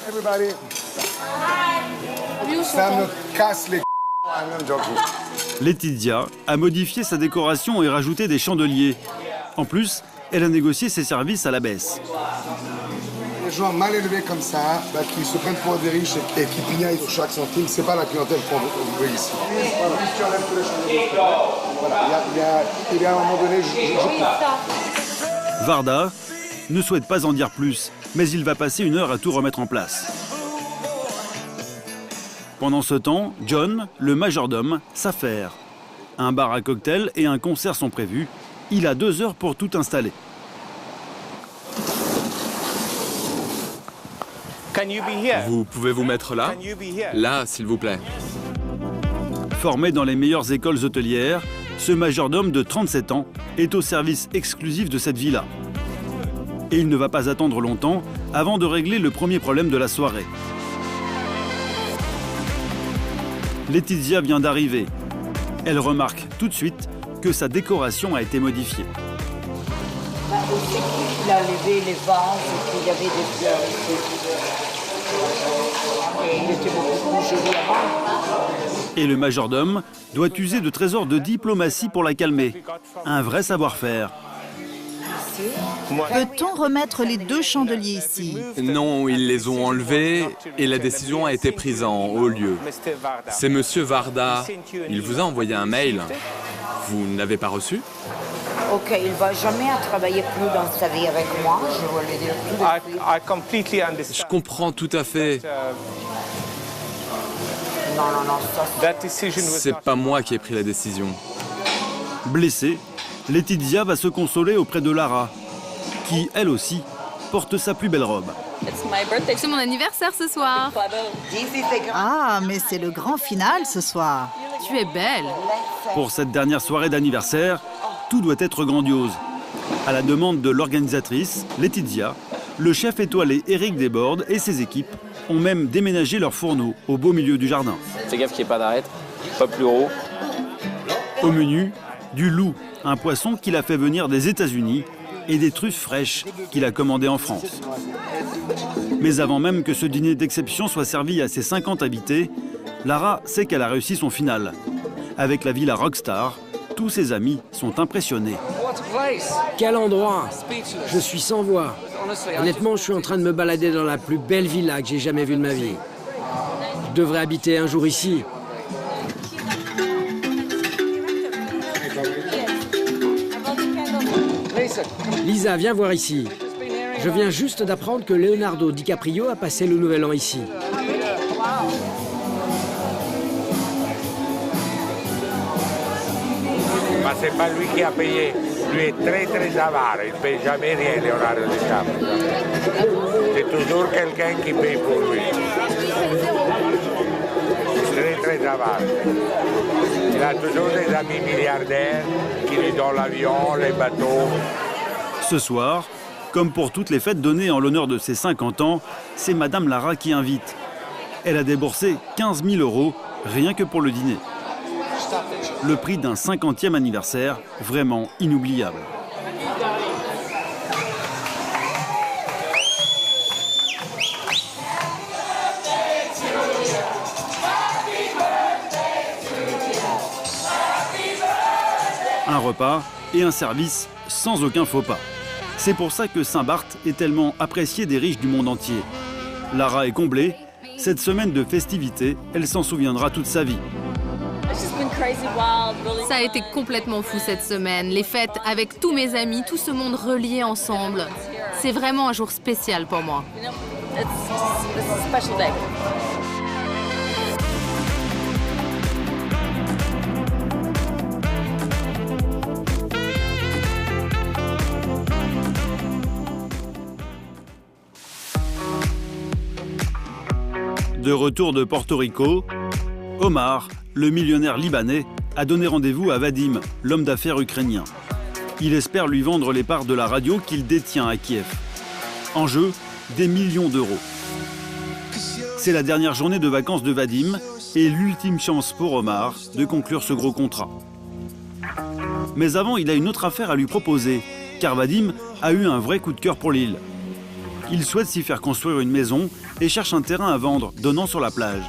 Everybody. Ça me casse les Laetitia a modifié sa décoration et rajouté des chandeliers. En plus, elle a négocié ses services à la baisse. Les gens mal élevés comme ça, qui se prennent pour des riches et qui pignaillent sur chaque centime, c'est pas la clientèle qu'on veut ici. Voilà, il y a un moment donné, Varda ne souhaite pas en dire plus, mais il va passer 1 heure à tout remettre en place. Pendant ce temps, John, le majordome, s'affaire. Un bar à cocktail et un concert sont prévus. Il a 2 heures pour tout installer. Vous pouvez vous mettre là? Là, s'il vous plaît. Formé dans les meilleures écoles hôtelières, ce majordome de 37 ans est au service exclusif de cette villa. Et il ne va pas attendre longtemps avant de régler le premier problème de la soirée. Laetitia vient d'arriver. Elle remarque tout de suite que sa décoration a été modifiée. Il a levé les vases et puis il y avait des fleurs ici. Et il était beaucoup plus joli avant. Et le majordome doit user de trésors de diplomatie pour la calmer. Un vrai savoir-faire. Peut-on remettre les 2 chandeliers ici? Non, ils les ont enlevés et la décision a été prise en haut lieu. C'est Monsieur Varda. Il vous a envoyé un mail. Vous ne l'avez pas reçu? Ok, il ne va jamais travailler plus dans sa vie avec moi, je vais lui dire tout de suite. Je comprends tout à fait. Non, ça... C'est pas moi qui ai pris la décision. Blessée, Laetitia va se consoler auprès de Lara, qui, elle aussi, porte sa plus belle robe. C'est mon anniversaire ce soir. Ah, mais c'est le grand final ce soir. Tu es belle. Pour cette dernière soirée d'anniversaire, tout doit être grandiose. À la demande de l'organisatrice, Laetitia, le chef étoilé Eric Desbordes et ses équipes ont même déménagé leur fourneau au beau milieu du jardin. Fais gaffe qu'il n'y ait pas d'arête, pas plus haut. Au menu, du loup, un poisson qu'il a fait venir des États-Unis, et des truffes fraîches qu'il a commandées en France. Mais avant même que ce dîner d'exception soit servi à ses 50 invités, Lara sait qu'elle a réussi son final. Avec la villa Rockstar, tous ses amis sont impressionnés. Quel endroit! Je suis sans voix. Honnêtement, je suis en train de me balader dans la plus belle villa que j'ai jamais vue de ma vie. Je devrais habiter un jour ici. Lisa, viens voir ici. Je viens juste d'apprendre que Leonardo DiCaprio a passé le nouvel an ici. Ma c'est pas lui qui a payé. Lui est très avare. Il ne paye jamais rien, Leonardo DiCaprio. C'est toujours quelqu'un qui paye pour lui. Très avare. Il a toujours des amis milliardaires qui lui donnent l'avion, les bateaux. Ce soir, comme pour toutes les fêtes données en l'honneur de ses 50 ans, c'est Madame Lara qui invite. Elle a déboursé 15 000 € rien que pour le dîner. Le prix d'un 50e anniversaire, vraiment inoubliable. Un repas et un service sans aucun faux pas. C'est pour ça que Saint-Barth est tellement apprécié des riches du monde entier. Lara est comblée. Cette semaine de festivités, elle s'en souviendra toute sa vie. Ça a été complètement fou cette semaine. Les fêtes avec tous mes amis, tout ce monde relié ensemble. C'est vraiment un jour spécial pour moi. De retour de Porto Rico, Omar, le millionnaire libanais, a donné rendez-vous à Vadim, l'homme d'affaires ukrainien. Il espère lui vendre les parts de la radio qu'il détient à Kiev. En jeu, des millions d'euros. C'est la dernière journée de vacances de Vadim et l'ultime chance pour Omar de conclure ce gros contrat. Mais avant, il a une autre affaire à lui proposer, car Vadim a eu un vrai coup de cœur pour l'île. Il souhaite s'y faire construire une maison et cherche un terrain à vendre donnant sur la plage.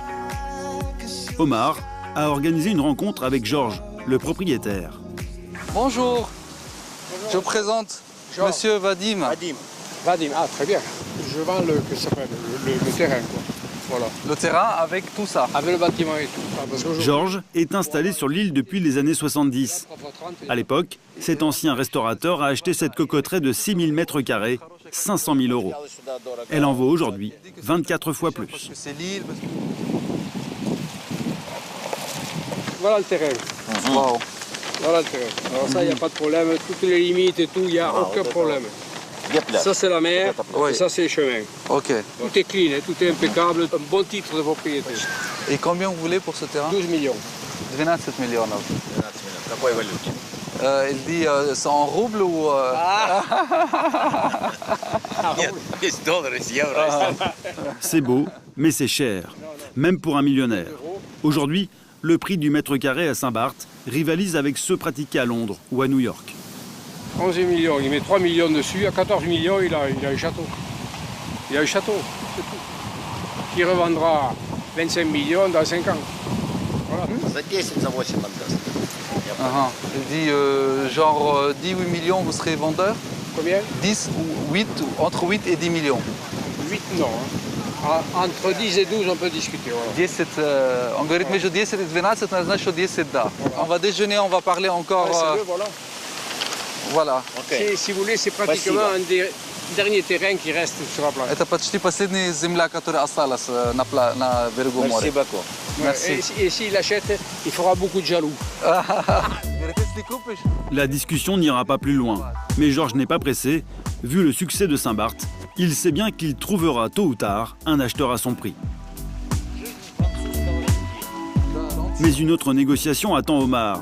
Omar a organisé une rencontre avec Georges, le propriétaire. Bonjour. Je présente Monsieur Vadim. Vadim, ah très bien. Je vends le terrain, quoi. Voilà. Le terrain avec tout ça. Avec le bâtiment et tout. Georges est installé sur l'île depuis les années 70. À l'époque, cet ancien restaurateur a acheté cette cocoterie de 6000 mètres carrés, 500 000 €. Elle en vaut aujourd'hui 24 fois plus. Voilà le terrain. Wow. Voilà le terrain. Alors ça, il n'y a pas de problème. Toutes les limites et tout, il n'y a aucun problème. Ça, c'est la mer, et ça, c'est les chemins. Ok. Tout est clean, tout est impeccable. Un bon titre de propriété. Et combien vous voulez pour ce terrain? 12 millions. 12 millions. Il dit, c'est en rouble ou... C'est beau, mais c'est cher, même pour un millionnaire. Aujourd'hui, le prix du mètre carré à Saint-Barth rivalise avec ceux pratiqués à Londres ou à New York. 11 millions, il met 3 millions dessus, à 14 millions, il a un château. Il a un château, c'est tout. Qui revendra 25 millions dans 5 ans. Voilà. Il dit, genre 10-8 millions, vous serez vendeur? Combien? 10 ou 8, entre 8 et 10 millions. 8, non. Hein. Entre 10 et 12, on peut discuter. Voilà. 10, on говорит между 10 et 12, ça значит, что 10, да. On va déjeuner, on va parler encore... voilà. Voilà. Okay. Si vous voulez, c'est pratiquement un des derniers terrains qui reste sur la plage. Это почти последняя земля, которая осталась на берегу моря. Merci beaucoup. Merci. Et s'il achète, il fera beaucoup de jaloux. La discussion n'ira pas plus loin. Mais Georges n'est pas pressé. Vu le succès de Saint-Barth, il sait bien qu'il trouvera tôt ou tard un acheteur à son prix. Mais une autre négociation attend Omar.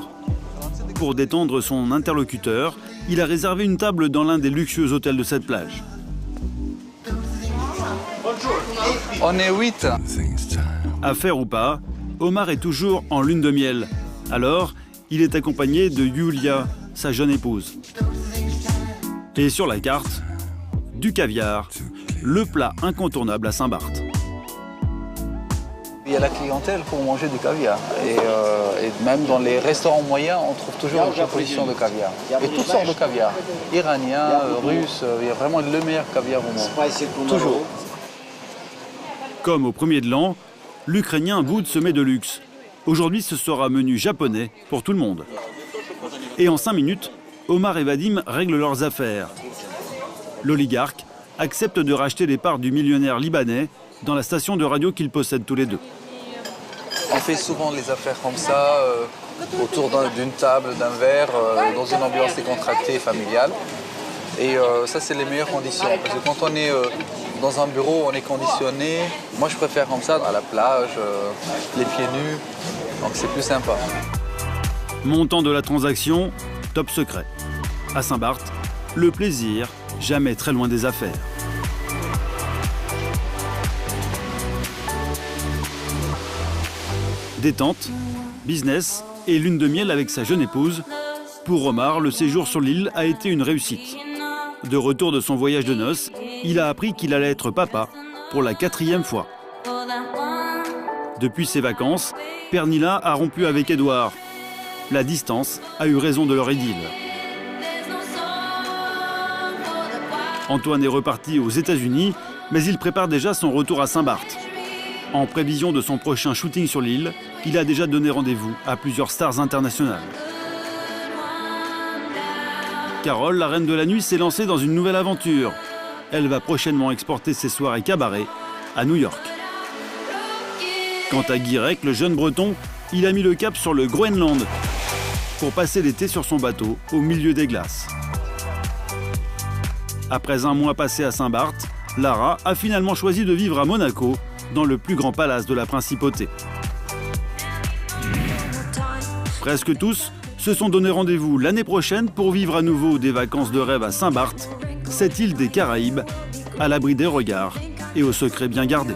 Pour détendre son interlocuteur, il a réservé une table dans l'un des luxueux hôtels de cette plage. On est 8. Affaire ou pas, Omar est toujours en lune de miel. Alors, il est accompagné de Yulia, sa jeune épouse. Et sur la carte, du caviar, le plat incontournable à Saint-Barth. Il y a la clientèle pour manger du caviar. Et même dans les restaurants moyens, on trouve toujours une proposition de caviar. Et toutes sortes de caviar. Iranien, russe, il y a vraiment le meilleur caviar au monde. Toujours. Comme au premier de l'an, l'Ukrainien boude se met de luxe. Aujourd'hui, ce sera menu japonais pour tout le monde. Et en 5 minutes, Omar et Vadim règlent leurs affaires. L'oligarque accepte de racheter les parts du millionnaire libanais dans la station de radio qu'ils possèdent tous les deux. On fait souvent les affaires comme ça, autour d'une table, d'un verre, dans une ambiance décontractée et familiale. Et ça, c'est les meilleures conditions. Parce que quand on est dans un bureau, on est conditionné. Moi, je préfère comme ça, à la plage, les pieds nus. Donc c'est plus sympa. Montant de la transaction, top secret. À Saint-Barth, le plaisir, jamais très loin des affaires. Détente, business et lune de miel avec sa jeune épouse. Pour Omar, le séjour sur l'île a été une réussite. De retour de son voyage de noces, il a appris qu'il allait être papa pour la 4e fois. Depuis ses vacances, Pernilla a rompu avec Édouard. La distance a eu raison de leur idylle. Antoine est reparti aux États-Unis, mais il prépare déjà son retour à Saint-Barth. En prévision de son prochain shooting sur l'île, il a déjà donné rendez-vous à plusieurs stars internationales. Carole, la reine de la nuit, s'est lancée dans une nouvelle aventure. Elle va prochainement exporter ses soirées cabaret à New York. Quant à Guirec, le jeune breton, il a mis le cap sur le Groenland pour passer l'été sur son bateau au milieu des glaces. Après un mois passé à Saint-Barth, Lara a finalement choisi de vivre à Monaco, dans le plus grand palace de la principauté. Presque tous se sont donné rendez-vous l'année prochaine pour vivre à nouveau des vacances de rêve à Saint-Barth, cette île des Caraïbes, à l'abri des regards et aux secrets bien gardés.